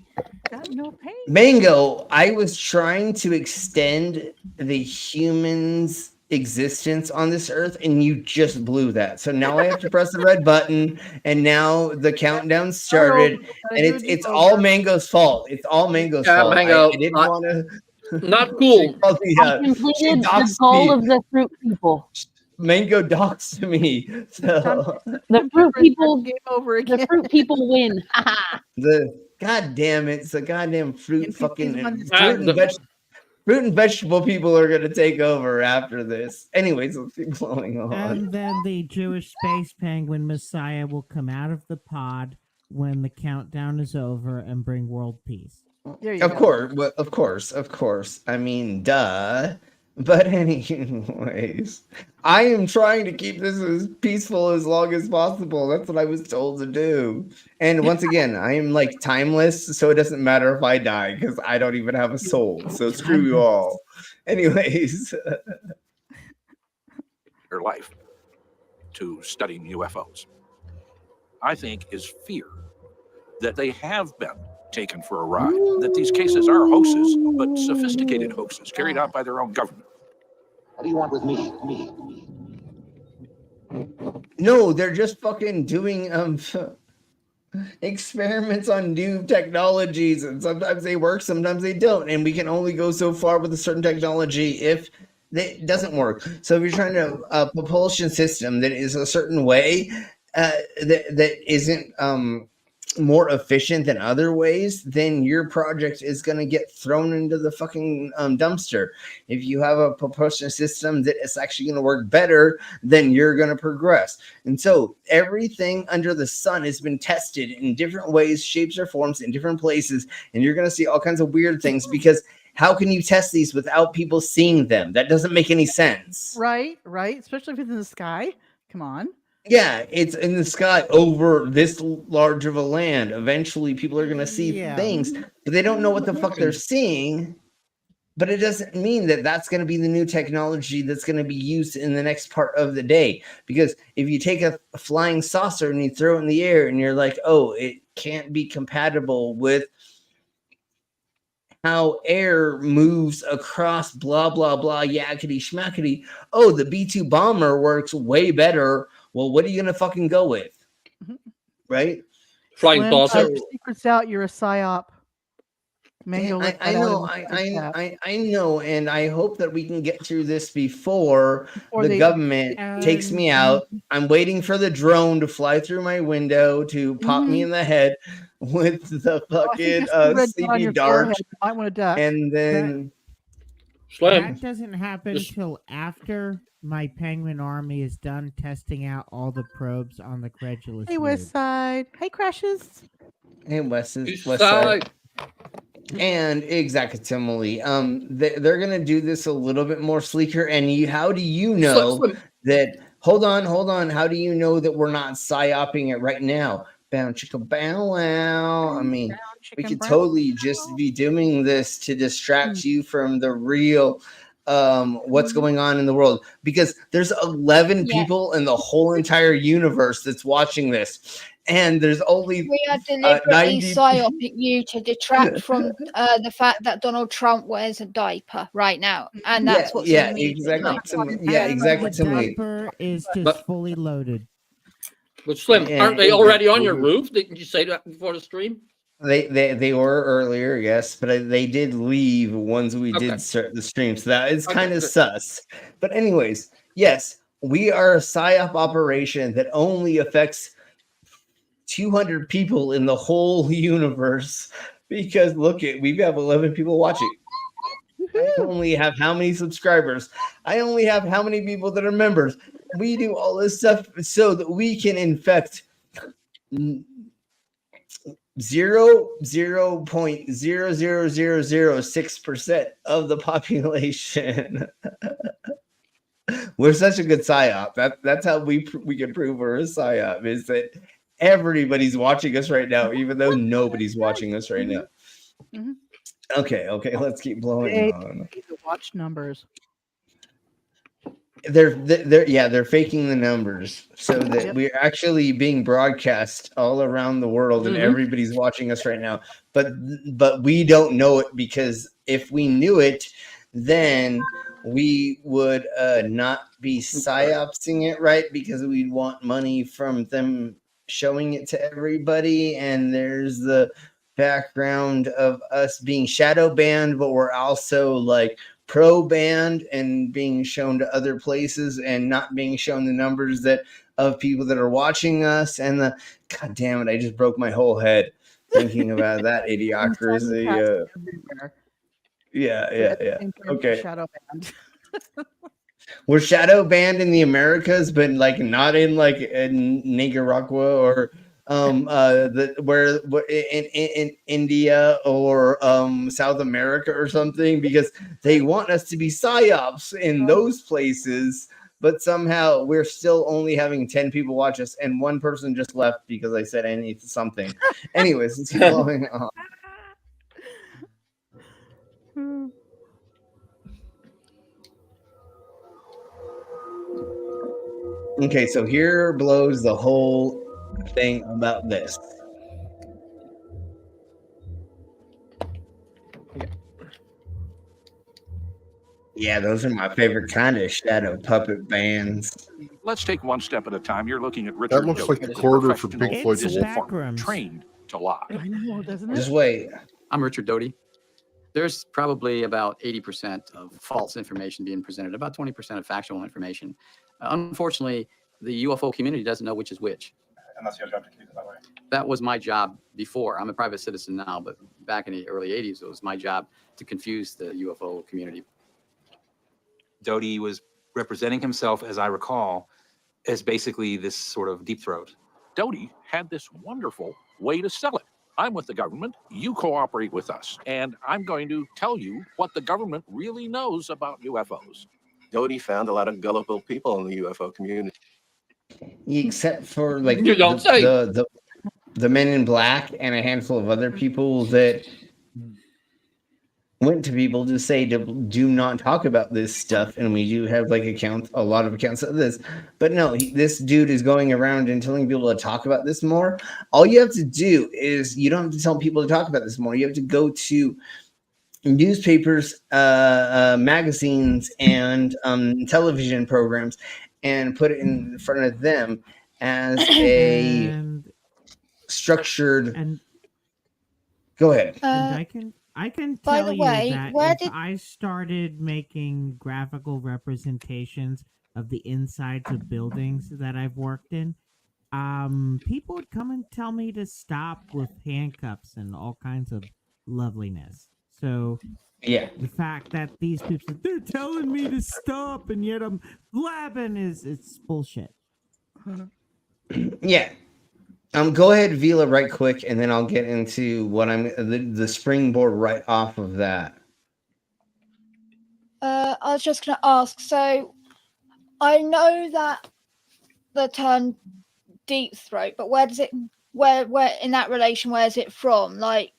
Got no pain. Mango, I was trying to extend the human's existence on this earth, and you just blew that. So now I have to press the red button, and now the countdown started, and it's all Mango's fault. It's all Mango's fault. Mango, I didn't want to. Not cool. I completed the goal of the fruit people. Mango doxed me. So The fruit people game over again. The fruit people win. God damn it! It's the goddamn fruit fucking NPCs fruit and vegetable people are gonna take over after this. Anyways, let's keep going on. And then the Jewish space penguin Messiah will come out of the pod when the countdown is over and bring world peace. Of course. I mean, duh. But anyways, I am trying to keep this as peaceful as long as possible. That's what I was told to do. And once again, I am timeless, so it doesn't matter if I die because I don't even have a soul. So screw you all. Anyways. their life to studying UFOs, I think, is fear that they have been taken for a ride, that these cases are hoaxes, but sophisticated hoaxes carried out by their own government. What do you want with me? No, they're just fucking doing experiments on new technologies, and sometimes they work, sometimes they don't, and we can only go so far with a certain technology if it doesn't work. So if you're trying to propulsion system that is a certain way that isn't more efficient than other ways, then your project is going to get thrown into the fucking dumpster. If you have a propulsion system that is actually going to work better, then you're going to progress. And so everything under the sun has been tested in different ways, shapes, or forms in different places, and you're going to see all kinds of weird things, because how can you test these without people seeing them? That doesn't make any sense. Right. Especially if it's in the sky. Come on. Yeah, it's in the sky over this large of a land. Eventually, people are going to see things, but they don't know what the fuck they're seeing. But it doesn't mean that that's going to be the new technology that's going to be used in the next part of the day. Because if you take a flying saucer and you throw it in the air and you're like, oh, it can't be compatible with how air moves across blah, blah, blah, yakety schmackety. Oh, the B-2 bomber works way better. Well, what are you going to fucking go with? Right? Flying saucer. Your secret's out. You're a psyop. I know, and I hope that we can get through this before the government takes me out. I'm waiting for the drone to fly through my window to pop me in the head with the fucking CP dart, might want to duck. and then that doesn't happen till after my penguin army is done testing out all the probes on the credulous. Hey, West Side. Hey, Crashes. Hey, West Side. And exactly, they're gonna do this a little bit more sleeker. And how do you know that? Hold on. How do you know that we're not psyoping it right now? Bow chicka bow wow. I mean, we could totally just be doing this to distract you from the real what's going on in the world, because there's 11 people in the whole entire universe that's watching this, and there's only we are deliberately psyoping you to detract from the fact that Donald Trump wears a diaper right now, and that's what's exactly. The diaper is just fully loaded. But Slim, aren't they already on your roof? Didn't you say that before the stream? They were earlier, yes, but they did leave once we did start the stream, so that is kind of sus. But anyways, yes, we are a psyop operation that only affects 200 people in the whole universe, because look at, we have 11 people watching. I only have how many subscribers? I only have how many people that are members? We do all this stuff so that we can infect 0.00006% of the population. We're such a good psyop. That's how we can prove we're a psyop, is that everybody's watching us right now, even though nobody's watching us right now. Okay, let's keep blowing on. The watch numbers. They're faking the numbers so that we're actually being broadcast all around the world, and everybody's watching us right now. But we don't know it, because if we knew it, then we would not be psyopsing it, right? Because we'd want money from them showing it to everybody. And there's the background of us being shadow banned, but we're also like pro banned and being shown to other places and not being shown the numbers that of people that are watching us. And the god damn it, I just broke my whole head thinking about that idiocracy. Yeah. Okay. Shadow banned. We're shadow banned in the Americas, but like not in like in Nicaragua or where in India or South America or something, because they want us to be psyops in those places, but somehow we're still only having 10 people watch us, and one person just left because I said I need something. Anyways, it's going on. Okay, so here blows the whole thing about this. Yeah, those are my favorite kind of shadow puppet bands. Let's take one step at a time. You're looking at Richard That looks Doty, like the corridor for professional Pink Floyd's Wolf. disinformer, trained to lie. I know, doesn't it? Just wait. I'm Richard Doty. There's probably about 80% of false information being presented, about 20% of factual information. Unfortunately, the UFO community doesn't know which is which. And that's your job to keep it that way. That was my job before. I'm a private citizen now, but back in the early 80s, it was my job to confuse the UFO community. Doty was representing himself, as I recall, as basically this sort of deep throat. Doty had this wonderful way to sell it. I'm with the government, you cooperate with us, and I'm going to tell you what the government really knows about UFOs. Doty found a lot of gullible people in the UFO community. Except for like You don't say. The Men in Black and a handful of other people that went to people to say do not talk about this stuff, and we do have like a lot of accounts of this. But no, this dude is going around and telling people to talk about this more. All you have to do is you don't have to tell people to talk about this more. You have to go to newspapers, magazines, and television programs, and put it in front of them as a structured. Go ahead. And I can by tell the you way, that where if did- I started making graphical representations of the insides of buildings that I've worked in, people would come and tell me to stop with handcuffs and all kinds of loveliness. So yeah, the fact that these people they're telling me to stop and yet I'm blabbing it's bullshit. Yeah. Go ahead, Vila, right quick, and then I'll get into what the springboard right off of that. I was just going to ask. So, I know that the term deep throat, but where in that relation, where is it from? Like,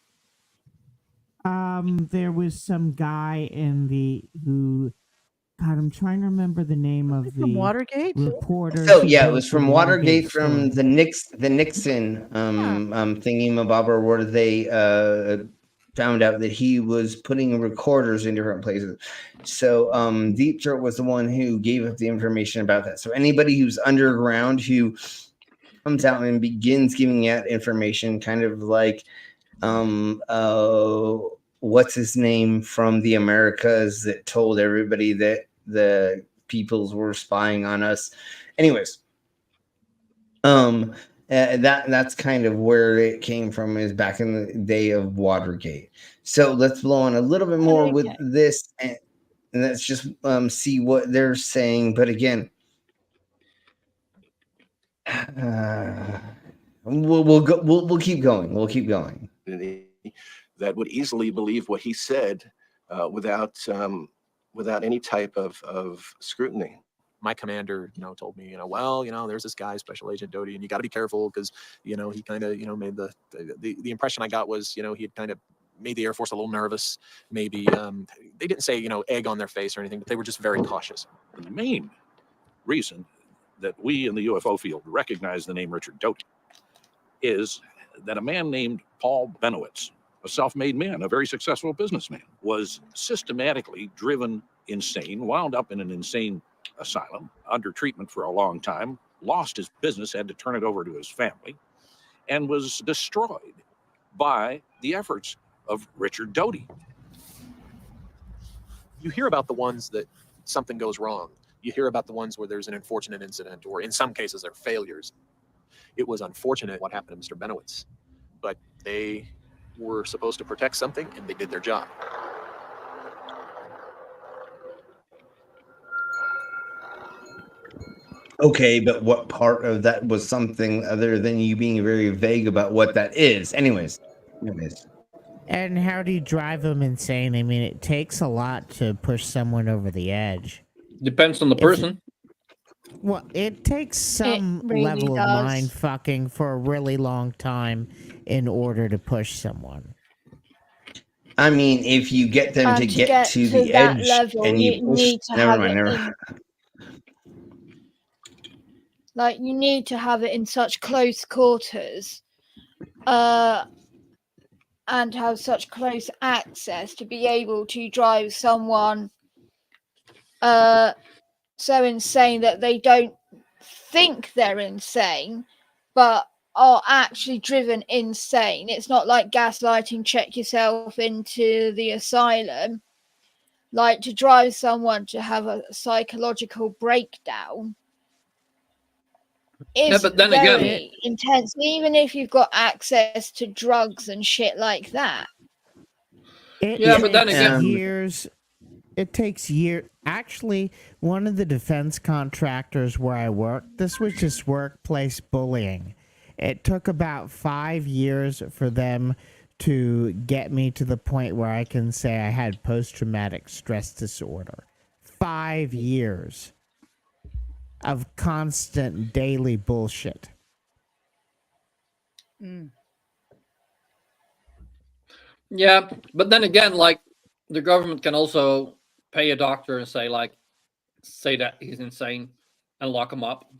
There was some guy who God, I'm trying to remember the name of the Watergate reporter. So yeah, it was from Watergate, from the Nixon thingy-mabobber, where they found out that he was putting recorders in different places. So Deep Throat was the one who gave up the information about that. So anybody who's underground who comes out and begins giving out information, kind of like what's his name from the Americas that told everybody that the peoples were spying on us. Anyways, that's kind of where it came from, is back in the day of Watergate. So let's blow on a little bit more with this, and let's just see what they're saying. But again, we'll keep going. We'll keep going. That would easily believe what he said without any type of scrutiny. My commander, told me, well, there's this guy, Special Agent Doty, and you got to be careful because, he kind of, made the impression I got was, he had kind of made the Air Force a little nervous. Maybe they didn't say, egg on their face or anything, but they were just very cautious. The main reason that we in the UFO field recognize the name Richard Doty is that a man named Paul Benowitz, a self-made man, a very successful businessman, was systematically driven insane, wound up in an insane asylum, under treatment for a long time, lost his business, had to turn it over to his family, and was destroyed by the efforts of Richard Doty. You hear about the ones that something goes wrong. You hear about the ones where there's an unfortunate incident, or in some cases, they're failures. It was unfortunate what happened to Mr. Benowitz, but they were supposed to protect something, and they did their job. Okay, but what part of that was something other than you being very vague about what that is? Anyways. And how do you drive them insane? I mean, it takes a lot to push someone over the edge. Depends on the person. Well, it takes some really level does. of mind fucking for a really long time in order to push someone. I mean, if you get them to get to the that edge level, and you push, need to never have mind. it Never. in- Like, you need to have it in such close quarters, and have such close access to be able to drive someone so insane that they don't think they're insane, but are actually driven insane. It's not like gaslighting, check yourself into the asylum. Like, to drive someone to have a psychological breakdown is but then very again, intense, even if you've got access to drugs and shit like that. but then again, It takes years. Actually, one of the defense contractors where I worked, this was just workplace bullying. It took about 5 years for them to get me to the point where I can say I had post-traumatic stress disorder. 5 years of constant daily bullshit. yeah, but then again, like, the government can also pay a doctor and say that he's insane and lock him up.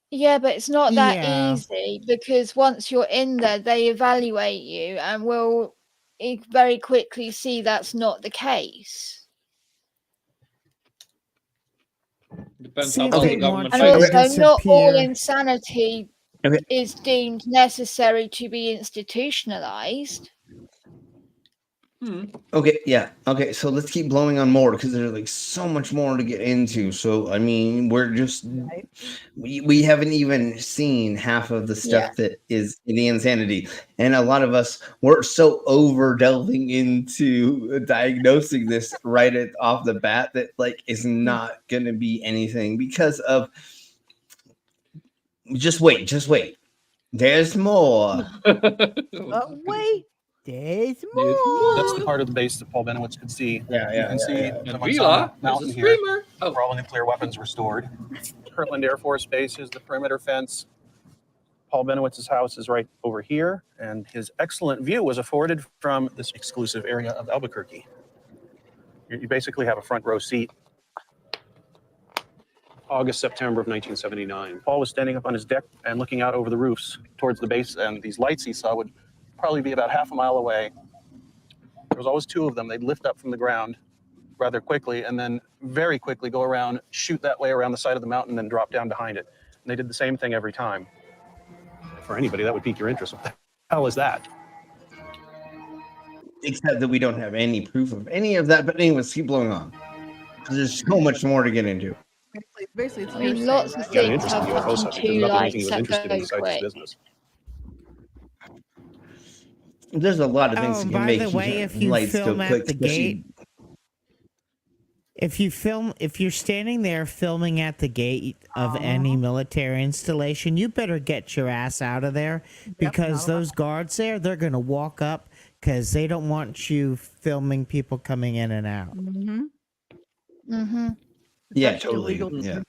Yeah, but it's not that Yeah. easy, because once you're in there, they evaluate you and will very quickly see that's not the case. Depends See how if well they the government And want pays. also, not all disappear. insanity Okay. is deemed necessary to be institutionalized. Okay, yeah. Okay, so let's keep blowing on more because there's like so much more to get into. So I mean, we're just we haven't even seen half of the stuff that is the insanity. And a lot of us we're so over delving into diagnosing this off the bat that like is not gonna be anything because of just wait. There's more. Wait, there's more. That's the part of the base that Paul Benowitz could see. You can see And the Vila Monsanto mountain is a here, screamer. Oh. where all the nuclear weapons were stored. Kirtland Air Force Base is the perimeter fence. Paul Benowitz's house is right over here, and his excellent view was afforded from this exclusive area of Albuquerque. You basically have a front row seat. August, September of 1979. Paul was standing up on his deck and looking out over the roofs towards the base, and these lights he saw would probably be about half a mile away. There was always two of them. They'd lift up from the ground rather quickly and then very quickly go around, shoot that way around the side of the mountain, and drop down behind it. And they did the same thing every time. For anybody, that would pique your interest. What the hell is that? Except that we don't have any proof of any of that. But anyways, keep blowing on. There's so much more to get into. Basically, it's I mean, hearsay, lots right? of things have fucking two lights He was that interested in go besides his quick. business. There's a lot of things that can by make the way, if you lights go film at quick. the gate, if you're standing there filming at the gate of any military installation, you better get your ass out of there because those guards there, they're gonna walk up because they don't want you filming people coming in and out. Yeah, totally. Yeah.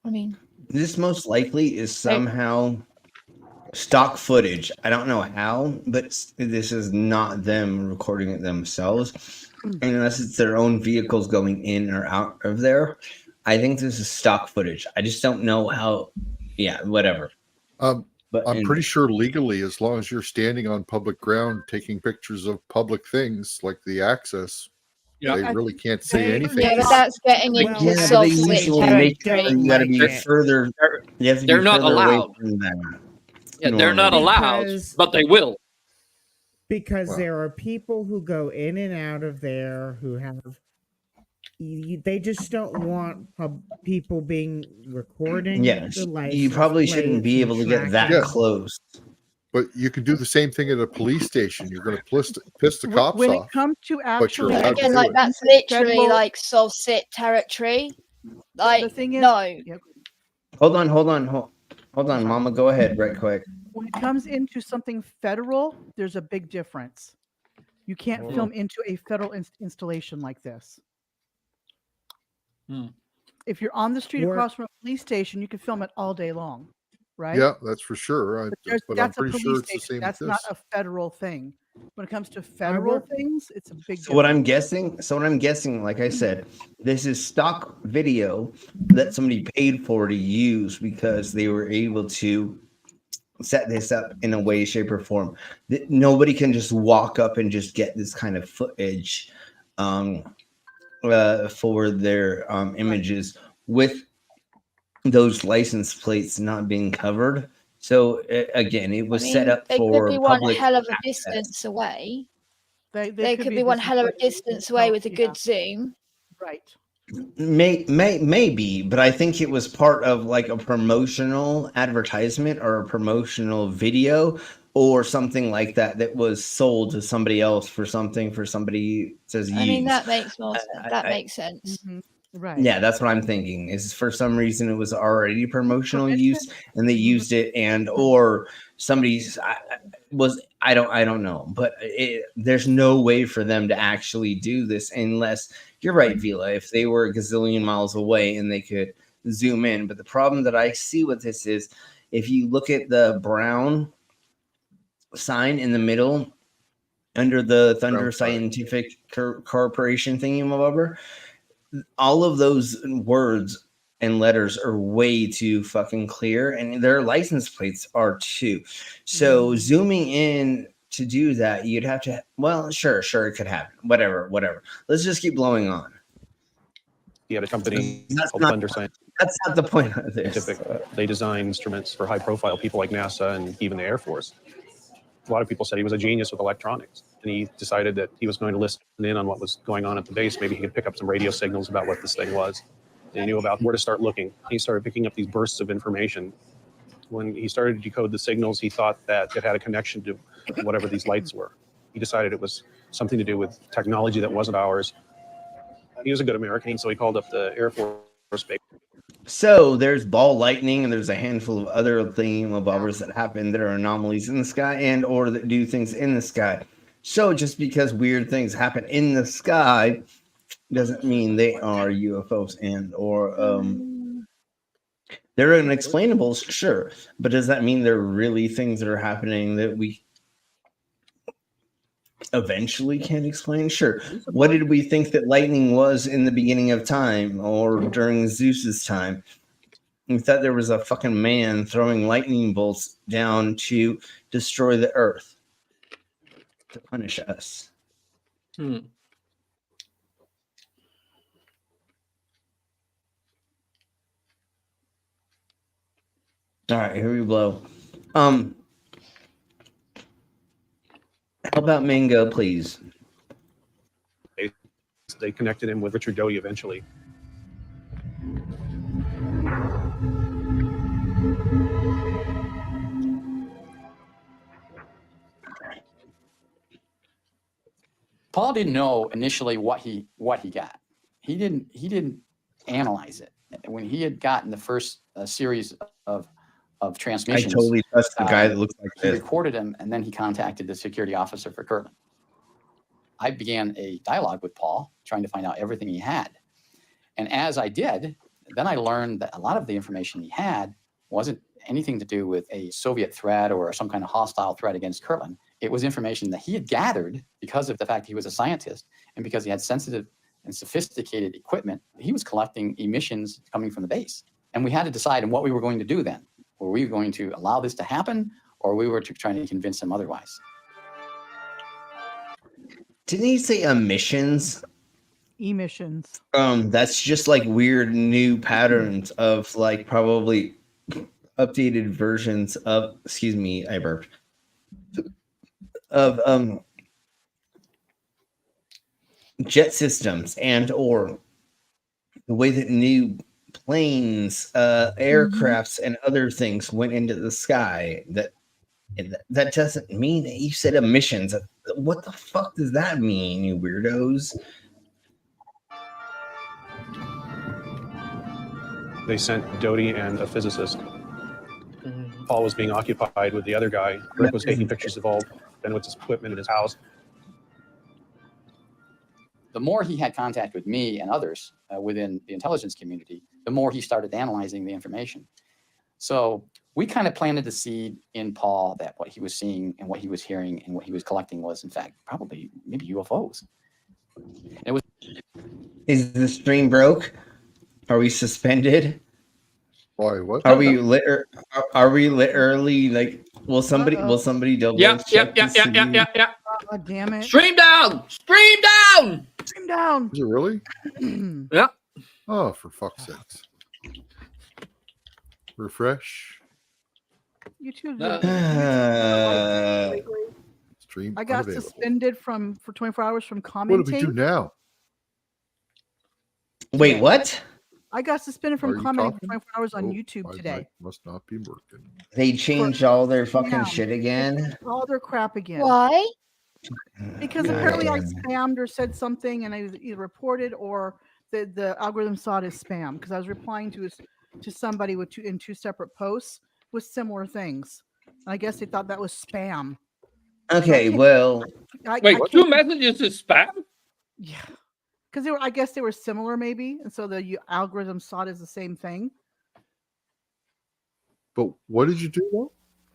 I mean, This most likely is somehow stock footage. I don't know how, but this is not them recording it themselves. Unless it's their own vehicles going in or out of there. I think this is stock footage. I just don't know how. Yeah, whatever. But I'm pretty sure legally, as long as you're standing on public ground taking pictures of public things like the access, they really can't say anything. Yeah, but that's getting into Yeah, but they soft-lit usually make territory. you got to be further. You have to They're be not further away allowed. from that. Yeah, they're not allowed, Because- but they will. Because there are people who go in and out of there who have. They just don't want people being recording. Yes, the license you probably shouldn't plates be and able to get that tracking. close. But you can do the same thing at a police station. You're going to piss the cops When off. it comes to but you're actually, allowed to Again, do like it. that's literally Federal- like soft-sit territory. Like, the thing is, no. Hold on, Mama. Go ahead, right quick. when it comes into something federal, there's a big difference. You can't film into a federal installation like this. If you're on the street across from a police station, you can film it all day long, right? Yeah, that's for sure. But I'm That's a pretty police sure it's the station. same That's with not this. a federal thing. When it comes to federal things, it's a big. So what I'm guessing, like I said, this is stock video that somebody paid for to use because they were able to set this up in a way, shape, or form. Nobody can just walk up and just get this kind of footage for their images with those license plates not being covered. So again, it was set up for could be public one hell of a access. distance away. They could be one hell of a distance away with a good zoom. Right. Maybe, but I think it was part of like a promotional advertisement or a promotional video or something like that that was sold to somebody else for somebody to use. I mean, that makes more sense. That makes sense. Right. Yeah, that's what I'm thinking. Is for some reason it was already promotional use and they used it, and or somebody's I don't know, but there's no way for them to actually do this unless you're right, Vila. If they were a gazillion miles away and they could zoom in, but the problem that I see with this is if you look at the brown sign in the middle under the Thunder Scientific Corporation thingy, all of those words and letters are way too fucking clear, and their license plates are too. So zooming in to do that, you'd have to. Well, sure, it could happen. Whatever. Let's just keep blowing on. He had a company called not, Thunder Science. That's not the point of this. They design instruments for high-profile people like NASA and even the Air Force. A lot of people said he was a genius with electronics, and he decided that he was going to listen in on what was going on at the base. Maybe he could pick up some radio signals about what this thing was. And he knew about where to start looking. He started picking up these bursts of information. When he started to decode the signals, he thought that it had a connection to whatever these lights were. He decided it was something to do with technology that wasn't ours. He was a good American, so he called up the Air Force base. So there's ball lightning, and there's a handful of other thingamabobbers that happen that are anomalies in the sky and or that do things in the sky. So just because weird things happen in the sky doesn't mean they are UFOs and or they're unexplainables, sure. But does that mean they're really things that are happening that we eventually can't explain? Sure. What did we think that lightning was in the beginning of time or during Zeus's time? We thought there was a fucking man throwing lightning bolts down to destroy the earth, to punish us. All right, here we blow. How about Mango, please? They connected him with Richard Doty eventually. Paul didn't know initially what he got. He didn't analyze it. When he had gotten the first series of transmissions, I totally trust the guy that looks like he this. recorded him, and then he contacted the security officer for Kirtland. I began a dialogue with Paul, trying to find out everything he had. And as I did, then I learned that a lot of the information he had wasn't anything to do with a Soviet threat or some kind of hostile threat against Kirtland. It was information that he had gathered because of the fact he was a scientist and because he had sensitive and sophisticated equipment. He was collecting emissions coming from the base. And we had to decide on what we were going to do then. Were we going to allow this to happen, or we were trying to convince him otherwise? Didn't he say emissions? Emissions. That's just like weird new patterns of like probably updated versions of, excuse me, I burped, of jet systems and or the way that new planes, aircrafts, and other things went into the sky. That doesn't mean that you said emissions. What the fuck does that mean, you weirdos? They sent Doty and a physicist. Paul was being occupied with the other guy. Rick was taking pictures of all Benwick's equipment in his house. The more he had contact with me and others within the intelligence community, the more he started analyzing the information. So we kind of planted the seed in Paul that what he was seeing and what he was hearing and what he was collecting was, in fact, probably maybe UFOs. It was. Is the stream broke? Are we suspended? Why? What? Are we literally like? Will somebody double check to see? Yeah. Oh, damn it! Stream down. Stream down. Stream down. Is it really? Yeah. Oh, for fuck's sakes! Refresh. YouTube. Stream. I got unavailable. suspended for 24 hours from What commenting. do we do now? Wait, what? I got suspended Are from you commenting talking? for 24 hours on Oh, YouTube my today. mic must not be working. They changed all their fucking Yeah. shit again. All their crap again. Why? Because apparently I spammed or said something, and I was either reported or the algorithm saw it as spam because I was replying to somebody with two separate posts with similar things. I guess they thought that was spam. Okay, well, Wait, two messages is spam? Yeah, because I guess they were similar, maybe, and so the algorithm saw it as the same thing. But what did you do though?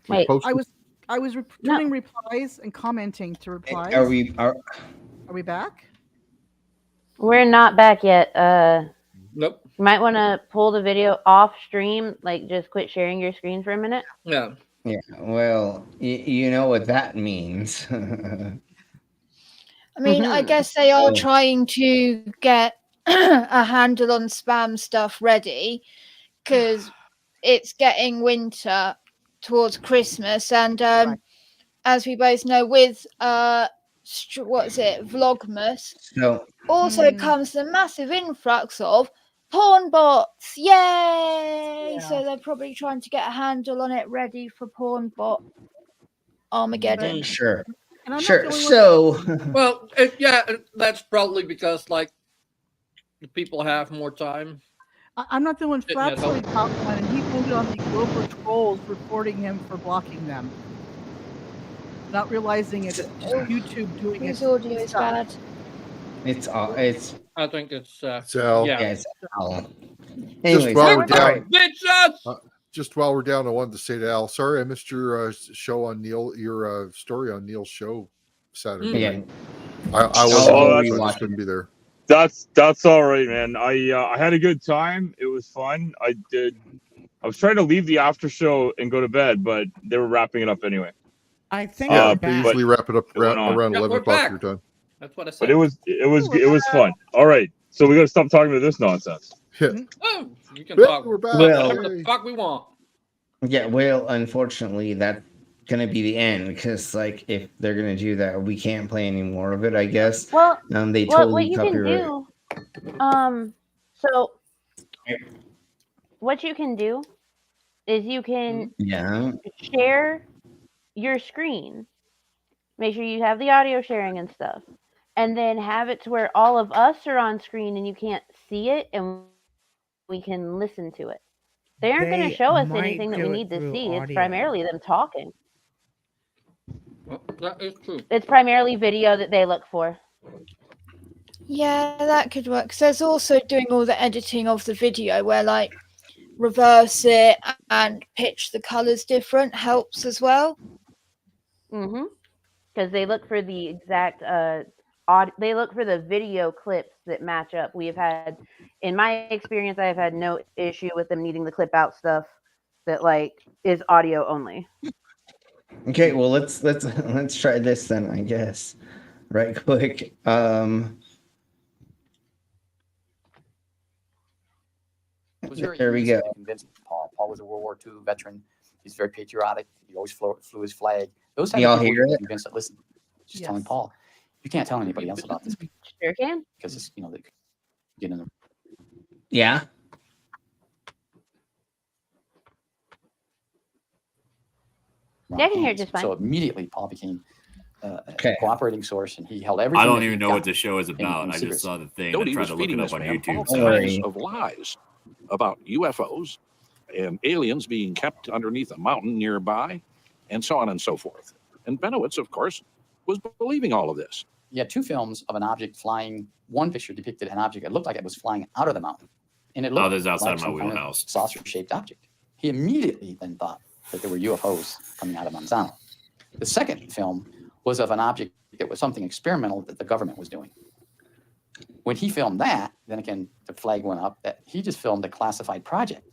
You Wait, posted- I was returning replies and commenting to replies. are we back? We're not back yet. Nope. You might want to pull the video off stream, like just quit sharing your screen for a minute. Yeah. Yeah. Well, you know what that means. I mean, I guess they are trying to get a handle on spam stuff ready because it's getting winter towards Christmas, and as we both know, with Vlogmas, So also comes the massive influx of porn bots. Yay! So they're probably trying to get a handle on it, ready for porn bot Armageddon. Sure. And I'm not Sure. the only So, Well, that's probably because like the people have more time. I'm not the one. Sitting at Flapsley home. caught one, and he blamed it on the global trolls reporting him for blocking them, not realizing it's YouTube doing it. His audio is bad. it's I think it's Al. yeah. it's Al. Just Anyways, while all we're down, right. just while we're down, I wanted to say to Al, sorry I missed your show on Neil, your story on Neil's show Saturday. Yeah. night. I wasn't. Oh, I you just watched couldn't be there. That's all right, man. I had a good time. It was fun. I was trying to leave the after show and go to bed, but they were wrapping it up anyway. I think Yeah, we're they back. usually wrap it up It went on. around Yeah, 11 we're o'clock back. your time. That's what I said. But it was fun. All right, so we got to stop talking about this nonsense. Yeah. Oh, you can Yeah, talk we're back. whatever Yay. the fuck we want. Yeah, well, unfortunately, that's gonna be the end because, like, if they're gonna do that, we can't play any more of it. I guess. Well, They what totally you copyright. can do, so what you can do is you can Yeah. share your screen. Make sure you have the audio sharing and stuff, and then have it to where all of us are on screen and you can't see it, and we can listen to it. They aren't going to They show us might anything that we do it need to through see. It's audio. primarily them talking. Well, that is true. It's primarily video that they look for. Yeah, that could work. 'Cause there's also doing all the editing of the video where like reverse it and pitch the colors different helps as well. Mm-hmm. Because they look for the exact they look for the video clips that match up. We have had, in my experience, I have had no issue with them needing the clip out stuff that like is audio only. Okay, well let's try this then, I guess. Right quick. It was very There we easy go. to convince Paul. Paul was a World War II veteran. He's very patriotic. He always flew his flag. Those type Y'all of people hear you it? can convince that listen, just telling Paul, you can't tell anybody else about this Sure can. because it's they could get in the Yeah. wrong Yeah, I can hear it hands. just fine. So immediately Paul became a Okay. cooperating source, and he held everything. I don't that even he know got what the show is in about. I secret. just saw the thing. Doty I tried was to look feeding it this up on man YouTube. all So kinds of lies about UFOs and aliens being kept underneath a mountain nearby, and so on and so forth. And Benowitz, of course, was believing all of this. You had two films of an object flying. One picture depicted an object that looked like it was flying out of the mountain, and it looked this is outside like my some kind of wheelhouse. saucer-shaped object. He immediately then thought, that there were UFOs coming out of Monsanto. The second film was of an object that was something experimental that the government was doing. When he filmed that, then again, the flag went up that he just filmed a classified project.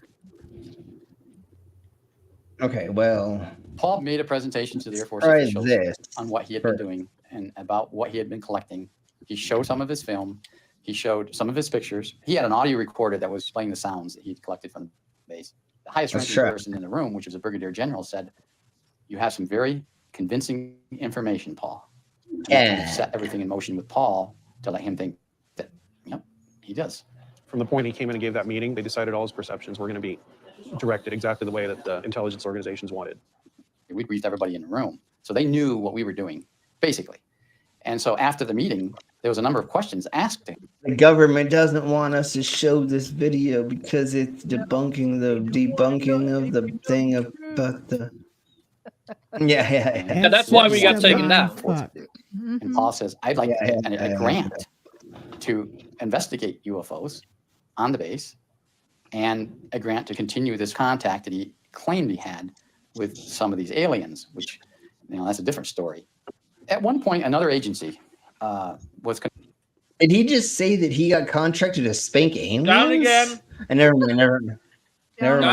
Okay, well, Paul made a presentation to the Air Force try officials this on what he had been doing and about what he had been collecting. He showed some of his film. He showed some of his pictures. He had an audio recorder that was playing the sounds that he'd collected from the base. The highest ranking person in the room, which was a brigadier general, said, "You have some very convincing information, Paul." And set everything in motion with Paul to let him think that, yep, he does. From the point he came in and gave that meeting, they decided all his perceptions were going to be directed exactly the way that the intelligence organizations wanted. We briefed everybody in the room, so they knew what we were doing, basically. And so after the meeting, there was a number of questions asked him. The government doesn't want us to show this video because it's debunking of the thing about the. Yeah. That's why we got taken down. And Paul says, "I'd like a grant to investigate UFOs on the base, and a grant to continue this contact that he claimed he had with some of these aliens," which, that's a different story. At one point, another agency was. Did he just say that he got contracted to spank aliens? Down again. And never mind.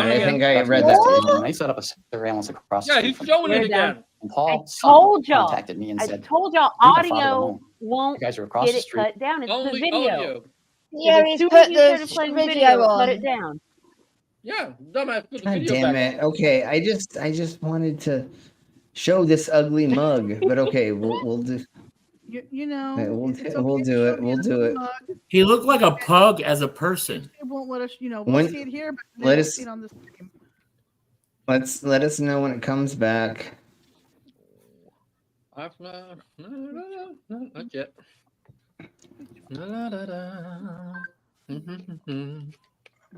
I think I read that. They set up a surveillance across. Yeah, he's showing it again. And Paul told y'all. contacted me and said, I told y'all audio won't You guys are across get the it street. cut down. It's Only the video. audio. Yeah, As he's soon put as you started the playing video cut on. it down. Yeah, dumbass put the God video damn back it. Okay, I just wanted to show this ugly mug, but okay, we'll do. We'll do it. He looked like a pug as a person. It won't let us, we'll see it here, but let we'll us see it on the stream. let us know when it comes back. Not yet.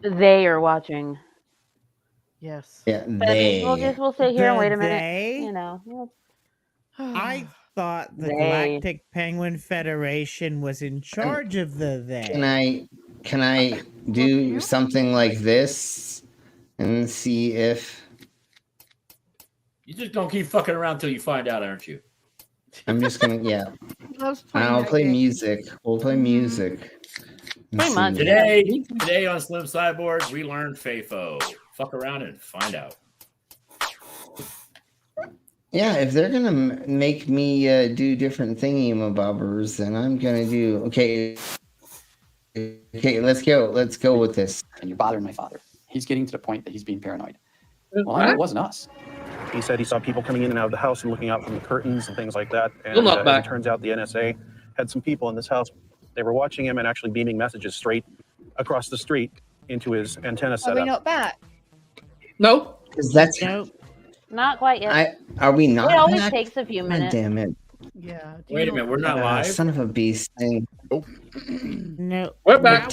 They are watching. Yes. Yeah, But they. we'll sit here and wait a minute. They? I thought the They. Galactic Penguin Federation was in charge of the they. Can I do something like this and see if You're just gonna keep fucking around till you find out, aren't you? I'm just gonna I'll play music. We'll play music. Today on Slim Cyborg, we learned FAFO. Fuck around and find out. Yeah, if they're gonna make me do different thingy-mabobbers, then I'm gonna do okay. Let's go with this. And you're bothering my father. He's getting to the point that he's being paranoid. Well, I know it wasn't us. He said he saw people coming in and out of the house and looking out from the curtains and things like that. And Still not back. it turns out the NSA had some people in this house. They were watching him and actually beaming messages straight across the street into his antenna Are setup. we not back? No. Because that's Not quite yet. Are we not? It always back? takes a few God minutes. damn it! Yeah. Wait a minute, we're not live. Son of a beast thing. No. We're back. The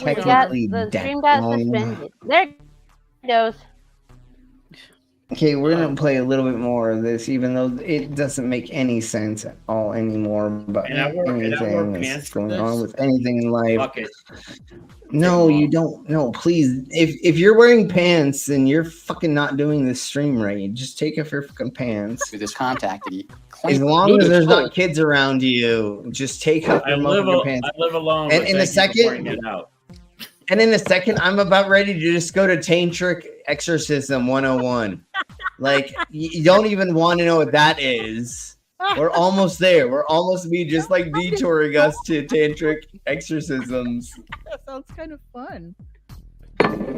stream got suspended. There it goes. Okay, we're gonna play a little bit more of this, even though it doesn't make any sense at all anymore. But And I wear anything pants that's for going this? on with anything in life. Fuck it. No, you don't. No, please. If you're wearing pants, then you're fucking not doing this stream right. Just take off your fucking pants. With this contact that he As long as there's not kids around you, just take off your motherfucking pants. I live alone. And but in a thank you for second, pointing it out. And in a second, I'm about ready to just go to Tantric Exorcism 101. Like, you don't even want to know what that is. We're almost there. We're almost be just like detouring us to Tantric Exorcisms. That sounds kind of fun.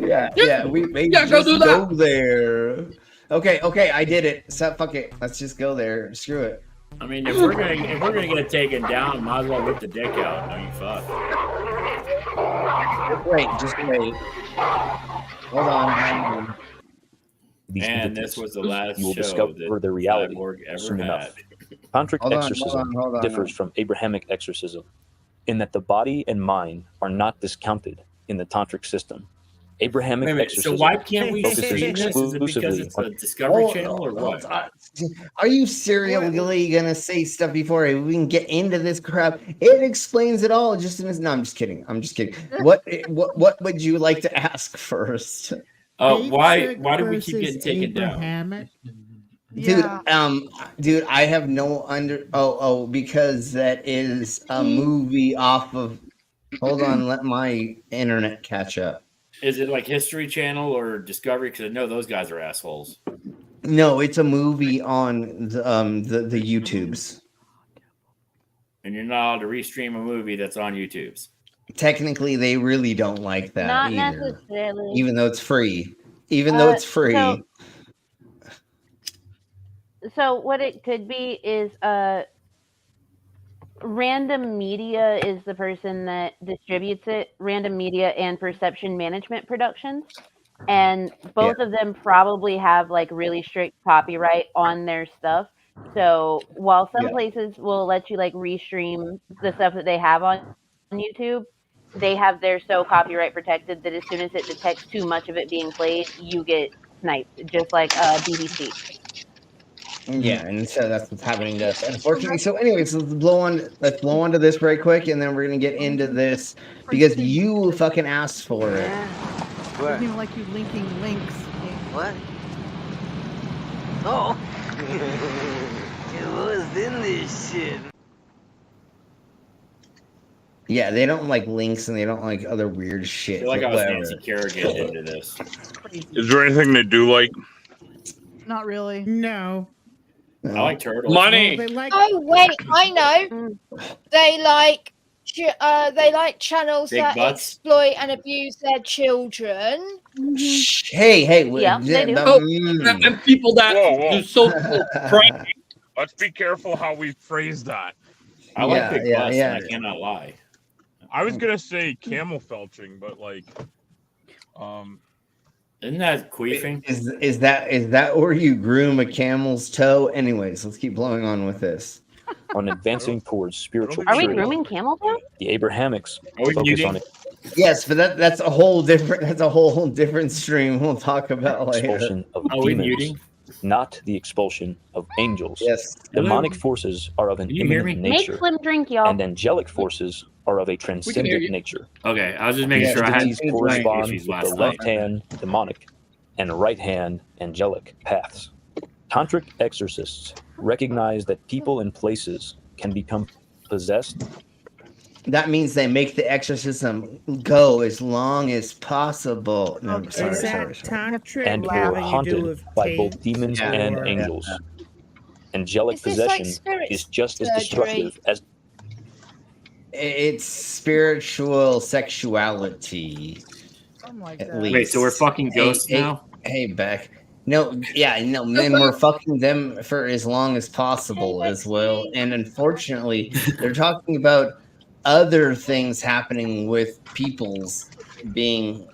Yeah, we may Yeah, just go do that. go there. Okay, I did it. So fuck it. Let's just go there. Screw it. I mean, if we're gonna get taken down, might as well rip the dick out. No, you fuck. Just wait. Hold on. And this was the last you will show discover that the reality Cyborg ever soon had. enough. Tantric Hold on, exorcism hold on. differs from Abrahamic exorcism in that the body and mind are not discounted in the tantric system. Abrahamic Wait a minute, exorcism so why can't we focuses stream this? Is it because exclusively it's a on Discovery Channel or what? Are you serially gonna say stuff before we can get into this crap? It explains it all. Just in this. No, I'm just kidding. What would you like to ask first? Why do we keep getting taken down? Abrahamic? Dude, I have no because that is a movie off of. Hold on, let my internet catch up. Is it like History Channel or Discovery? Because I know those guys are assholes. No, it's a movie on the YouTubes. And you're not allowed to restream a movie that's on YouTube's. Technically, they really don't like that Not either. necessarily. Even though it's free. Even though it's free. So what it could be is Random Media is the person that distributes it. Random Media and Perception Management Productions. And both of them probably have like really strict copyright on their stuff. So while some places will let you like restream the stuff that they have on YouTube, they have their so copyright protected that as soon as it detects too much of it being played, you get sniped, just like BBC. Yeah, and so that's what's happening to us, unfortunately. So, anyways, let's blow on to this right quick, and then we're gonna get into this because you fucking asked for it. I don't even like you linking links. What? Oh. It was in this shit. Yeah, they don't like links and they don't like other weird shit. I feel like I was Nancy Kerrigan into this. Is there anything they do like? Not really. No. I like turtles. Money. Oh wait, I know. They like channels Big that butts? exploit and abuse their children. Hey, Yeah, they do. And people that do social crime. Let's be careful how we phrase that. I like big butts, and I cannot lie. I was gonna say camel felching, but like, isn't that queefing? Is that where you groom a camel's toe? Anyways, let's keep blowing on with this. On advancing towards spiritual Are we purity, grooming camel toe? the Abrahamics we focus muting? on it. Yes, but that's a whole different stream we'll talk about later. Expulsion of Are we demons, muting? not the expulsion of angels. Yes. Demonic forces are of an Can you hear immanent me? Make nature, Slim drink, y'all. and angelic forces are of a hear transcendent you. nature. Okay, I was just making These sure I had entities correspond issues with last the night. left hand demonic and right hand angelic paths. Tantric exorcists recognize that people and places can become possessed. That means they make the exorcism go as long as possible. No, I'm sorry, Is that sorry. tantric and or or having to do haunted with by both taint demons or- and angels. Angelic Is this like possession spirit is just as surgery? destructive as It's spiritual sexuality. At least. Wait, so we're fucking ghosts now? Hey, Beck. No, men we're fucking them for as long as possible as well. And unfortunately, they're talking about other things happening with people's being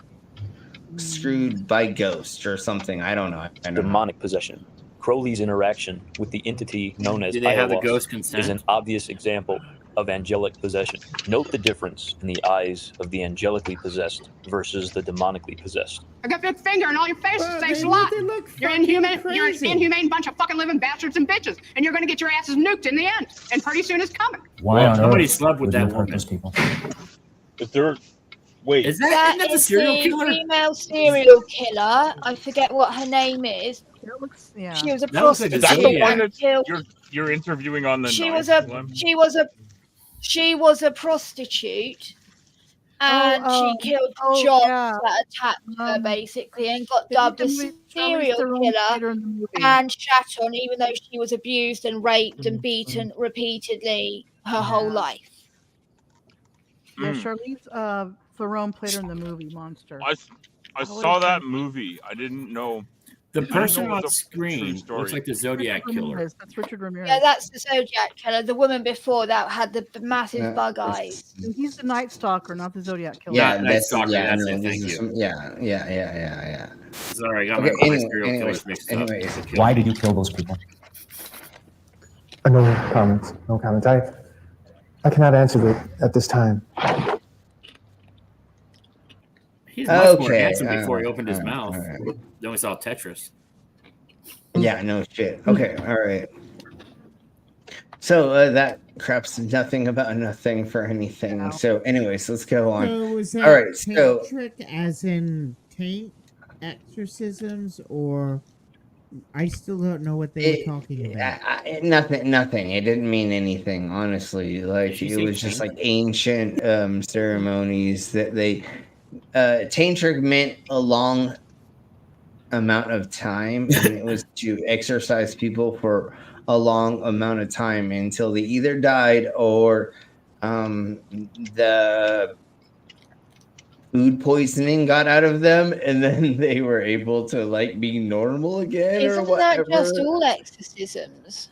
screwed by ghosts or something. I don't know. demonic possession. Crowley's interaction with the entity known as Do they have the Ayahuasca ghost consent? is an obvious example of angelic possession. Note the difference in the eyes of the angelically possessed versus the demonically possessed. I got that finger in all your faces. Well, Thanks they a lot. look- they look You're fucking inhuman. You're an crazy. inhumane bunch of fucking living bastards and bitches, and you're gonna get your asses nuked in the end. And pretty soon it's coming. Why on somebody earth slept with would that you hurt woman. Is there? Wait. Is That isn't that the is serial the killer? female serial killer. I forget what her name is. Yeah. She was a That looks like a Is that the prostitute one and that killed. you're interviewing on the? She night, was a Slim? she was a prostitute, and she killed jobs that attacked her basically, and got dubbed a serial killer and shat on, even though she was abused and raped and beaten repeatedly her whole life. Yeah, Charlize Theron played her in the movie Monster. I saw that movie. I didn't know. The I didn't person know it on was a true screen story. looks like the Zodiac killer. That's Richard Ramirez. Yeah, that's the Zodiac killer. The woman before that had the massive bug eyes. He's the Night Stalker, not the Zodiac killer. Yeah, Night Stalker, that's no, it, this thank is you. some- yeah. Sorry, I got Okay, my serial killers mixed up. anyways. Why did you kill those people? No comments. No comments. I cannot answer it at this time. He's much more Okay, handsome before he opened his alright, mouth. alright. Then we saw Tetris. Yeah, no shit. Okay, all right. So that crap's nothing about nothing for anything. So, anyways, let's go on. So is that All right, so tantric as in taint exorcisms or I still don't know what they were talking about. Nothing. It didn't mean anything, honestly. Like it was just like ancient ceremonies that they Taintric meant a long amount of time, and it was to exercise people for a long amount of time until they either died or the food poisoning got out of them, and then they were able to like be normal again or Isn't whatever. that just all exorcisms?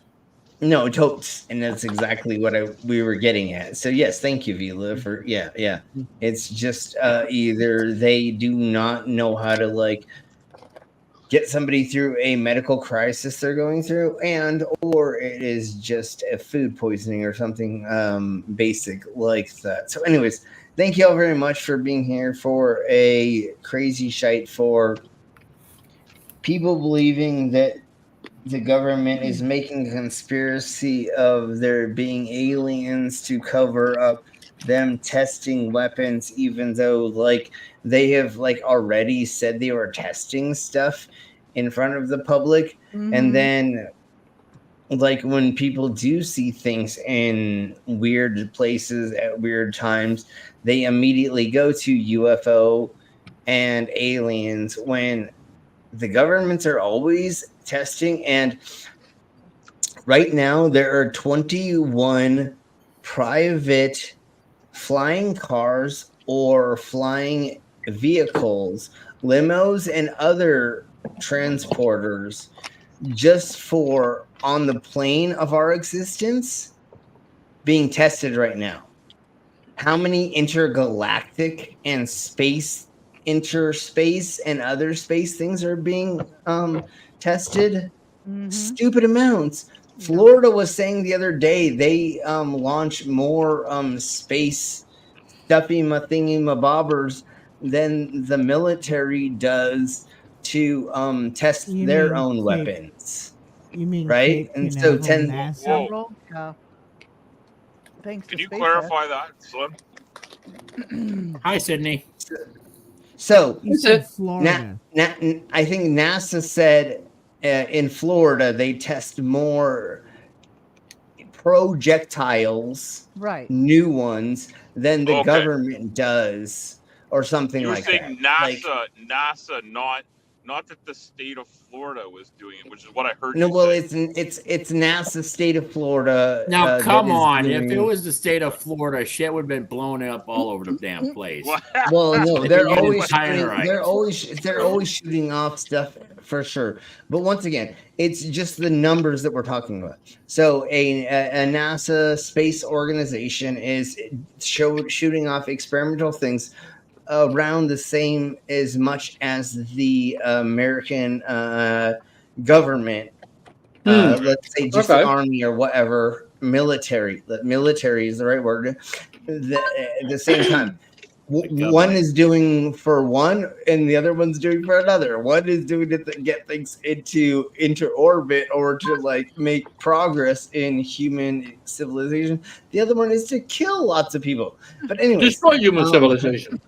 No, totes, and that's exactly what we were getting at. So yes, thank you, Vila, for yeah. It's just either they do not know how to like get somebody through a medical crisis they're going through, or it is just a food poisoning or something basic like that. So anyways, thank you all very much for being here for a crazy shite for people believing that the government is making a conspiracy of there being aliens to cover up them testing weapons, even though like they have like already said they were testing stuff in front of the public. And then like when people do see things in weird places at weird times, they immediately go to UFO and aliens when the governments are always testing. And right now there are 21 private flying cars or flying vehicles, limos and other transporters just for on the plane of our existence being tested right now. How many intergalactic and interspace and other space things are being tested? Stupid amounts. Florida was saying the other day they launched more space stuffy thingy bobbers than the military does to test their own weapons. You mean right? Cape And so Canaveral 10 NASA? Yeah. Thanks Can to you SpaceX. clarify that, Slim? Hi, Sydney. So You said Florida. I think NASA said in Florida they test more projectiles, right? New ones than the Okay. government does, or something You were like saying that. NASA, not that the state of Florida was doing it, which is what I heard No, you well, say. it's NASA, state of Florida. Now, that come is on. If doing- it was the state of Florida, shit would have been blown up all over the damn place. Well, no, They they're use always Tynerite. they're always shooting off stuff for sure. But once again, it's just the numbers that we're talking about. So a NASA space organization is shooting off experimental things around the same as much as the American government. Let's say just the army or whatever, military. Military is the right word. At the same time, one is doing for one, and the other one's doing for another. One is doing it to get things into orbit or to like make progress in human civilization. The other one is to kill lots of people. But anyway, Destroy human civilization.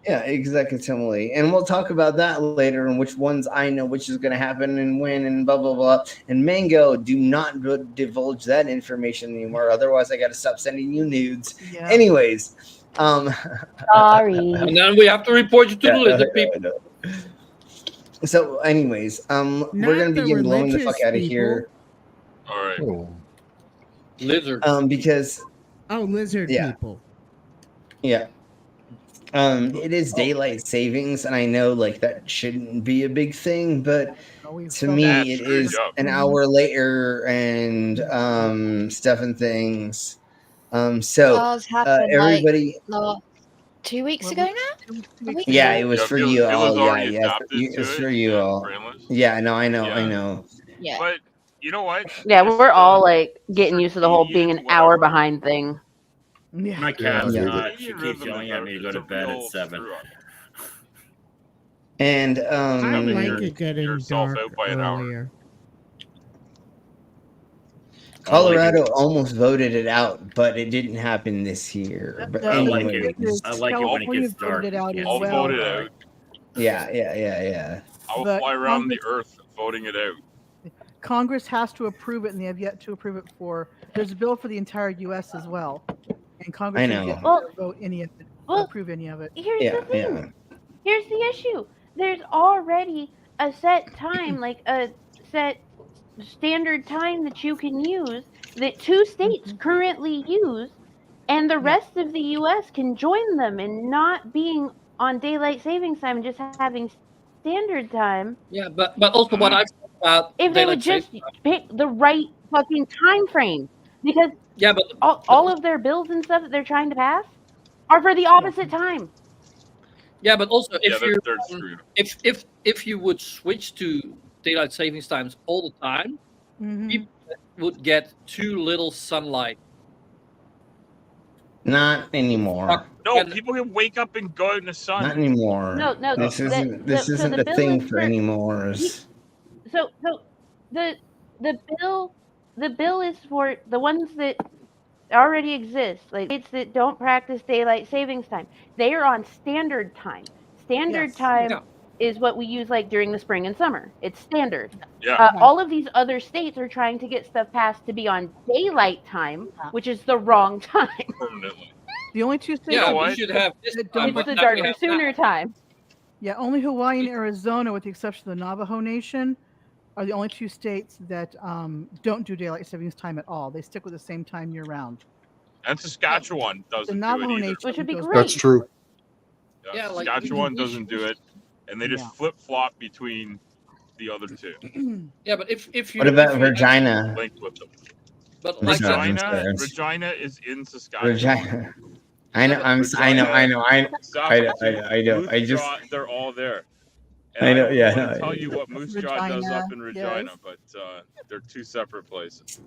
Yeah, exactly. And we'll talk about that later and which ones I know which is going to happen and when and blah, blah, blah. And Mango, do not divulge that information anymore. Otherwise, I got to stop sending you nudes. Yeah. Anyways. Sorry. And then we have to report you to the lizard people. So anyways, we're going to begin blowing the fuck out of here. All right. Lizard. Because. Lizard people. Yeah. It is daylight savings, and I know like that shouldn't be a big thing, but to me it is an hour later and stuff and things. So Ours happened everybody, like 2 weeks ago now. yeah, it was Yeah, for it was- you it all. was already Yeah, adapted it was to for it, you yeah, all. brainless. Yeah, no, I know, Yeah. I know. Yeah. But you know what? Yeah, we're all like getting used to the whole being an hour behind thing. Yeah. My cat's Yeah. not. She keeps yelling at me to go to bed at 7. And I like it getting yourself dark out by an hour. earlier. Colorado almost voted it out, but it didn't happen this year. But I like anyway, it. I like it when it gets dark. Voted it out You as can't I'll see well. vote it dark. out. yeah. I'll But fly around the Congress- earth voting it out. Congress has to approve it, and they have yet to approve it for. There's a bill for the entire U.S. as well, and Congress has yet to vote any of it, approve any of it. Here's the thing. Here's the issue. There's already a set time, like a set standard time that you can use that 2 states currently use, and the rest of the U.S. can join them in not being on daylight savings time and just having standard time. Yeah, but also what I've thought about if they would just pick the right fucking time frame, because all of their bills and stuff that they're trying to pass are for the opposite time. Yeah, but also if they're screwed. if you would switch to daylight savings times all the time, people would get too little sunlight. Not anymore. No, people can wake up and go in the sun. Not anymore. No. This isn't the thing for anymore. So the bill is for the ones that already exist, like states that don't practice daylight savings time. They are on standard time. Standard time is what we use like during the spring and summer. It's standard. Yeah. All of these other states are trying to get stuff passed to be on daylight time, which is the wrong time. Permanently. The only 2 states we should have this time, it's the darker sooner time. Yeah, only Hawaii and Arizona, with the exception of the Navajo Nation, are the only 2 states that don't do daylight savings time at all. They stick with the same time year round. And Saskatchewan doesn't do Navajo it either. Nation Which would be goes- great. That's true. Yeah, like, Saskatchewan doesn't do it, and they just flip-flop between the other 2. Yeah, but if you What about Regina? Linked with them. But like Regina is in Saskatchewan. Regina. I know. I know. I just. They're all there. I know. Yeah. I can't tell you what Moose Jaw does up in Regina, but they're 2 separate places.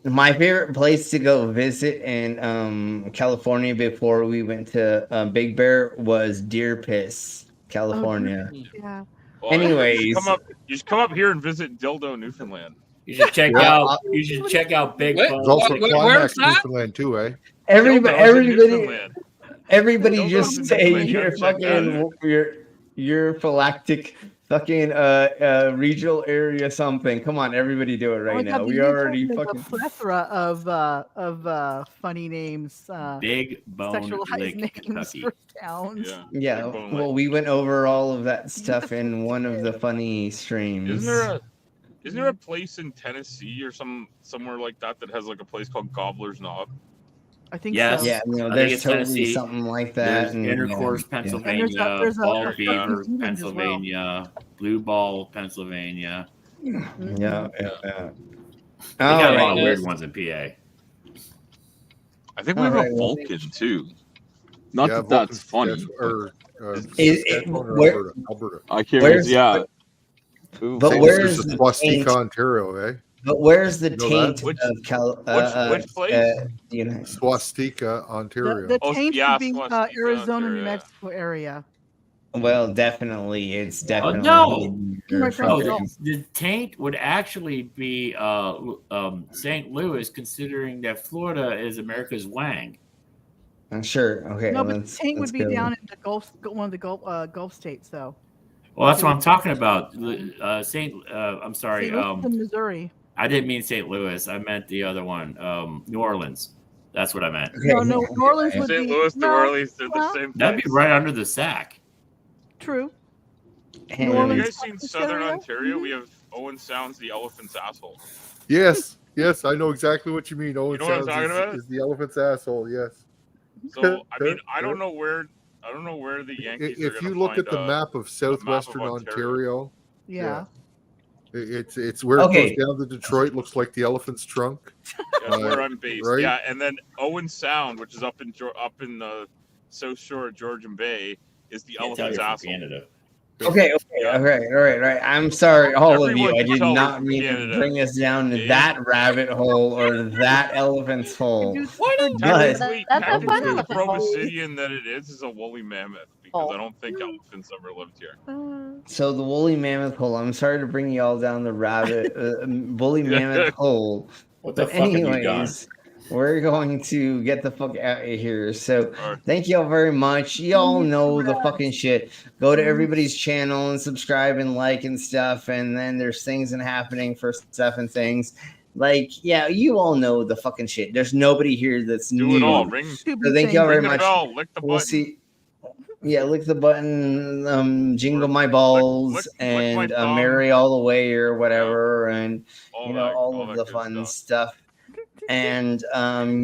My favorite place to go visit in California before we went to Big Bear was Deer Piss, California. Yeah. Well, Anyways, you should come up here and visit Dildo, Newfoundland. You should check out. You should check out Big There's Bone. also Climax, Newfoundland too, eh? Everybody just say you're fucking your phylactic fucking regional area something. Come on, everybody do it right now. We already fucking a plethora of funny names. Big Bone sexualized Lake, names Kentucky. for towns. Yeah, well, we went over all of that stuff in one of the funny streams. Isn't there a place in Tennessee or somewhere like that has like a place called Gobbler's Knob? I think Yes. so. Yeah, there's totally something like that. There's Intercourse, Pennsylvania, there's a Ball New Beaver, Zealand as Pennsylvania, Blue Ball, Pennsylvania. Yeah. They got a lot of weird right. ones in PA. I think we have a Vulcan too. Not that that's funny. Alberta. I can't remember. Yeah. But where's the Swastika, Ontario, eh? But where's the You know taint that? of which place? Swastika, Ontario. The taint would be Arizona, New Mexico area. Well, definitely, it's definitely. The taint would actually be St. Louis, considering that Florida is America's Wang. I'm sure. Okay. No, but the taint would be down in the Gulf, one of the Gulf states, though. Well, that's what I'm talking about. I'm sorry. St. Louis, Missouri. I didn't mean St. Louis. I meant the other one, New Orleans. That's what I meant. No, New Orleans would St. be. Louis, New Orleans, they're the same. That'd be right under the sack. True. Have you guys seen Southern Ontario? We have Owen Sound's The Elephant's Asshole. Yes, I know exactly what you mean. Owen You know what I'm Sounds talking about? is the elephant's asshole. Yes. So I mean, I don't know where the Yankees. If you look at the map of southwestern Ontario, yeah, it's where it goes down to Detroit. Looks like the elephant's trunk. That's where I'm based. Right? Yeah, and then Owen Sound, which is up in the South Shore of Georgian Bay, is the elephant's asshole. Canada. Okay, all right. I'm sorry, all of you. Everyone I can did tell not we're mean Canada. to bring us down to that rabbit hole or that elephant's hole. Technically, That's a fun the elephant hole. Proboscidean that it is a woolly mammoth because I don't think elephants ever lived here. So the woolly mammoth hole. I'm sorry to bring you all down the rabbit woolly mammoth hole. What the But fuck have you done? anyways, we're going to get the fuck out of here. So thank y'all very much. Y'all know the fucking shit. Go to everybody's channel and subscribe and like and stuff. And then there's things and happening for stuff and things. Like, yeah, you all know the fucking shit. There's nobody here that's Do new. it all. Ring. So thank y'all very Ring the much. bell. Lick the We'll button. see. Yeah, lick the button, jingle my balls, and marry all the way or whatever, and all of the fun stuff. And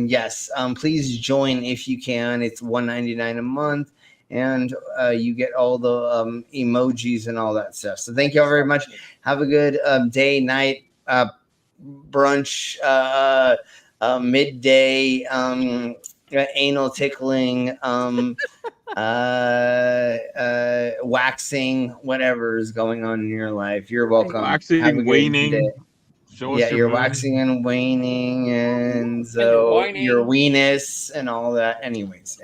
yes, please join if you can. It's $1.99 a month, and you get all the emojis and all that stuff. So thank y'all very much. Have a good day, night, brunch, midday, anal tickling, waxing, whatever is going on in your life. You're welcome. Waxing, Have a good waning. day. Show us Yeah, your you're moon. waxing and waning, and you're so whining. your weenus and all that. Anyways.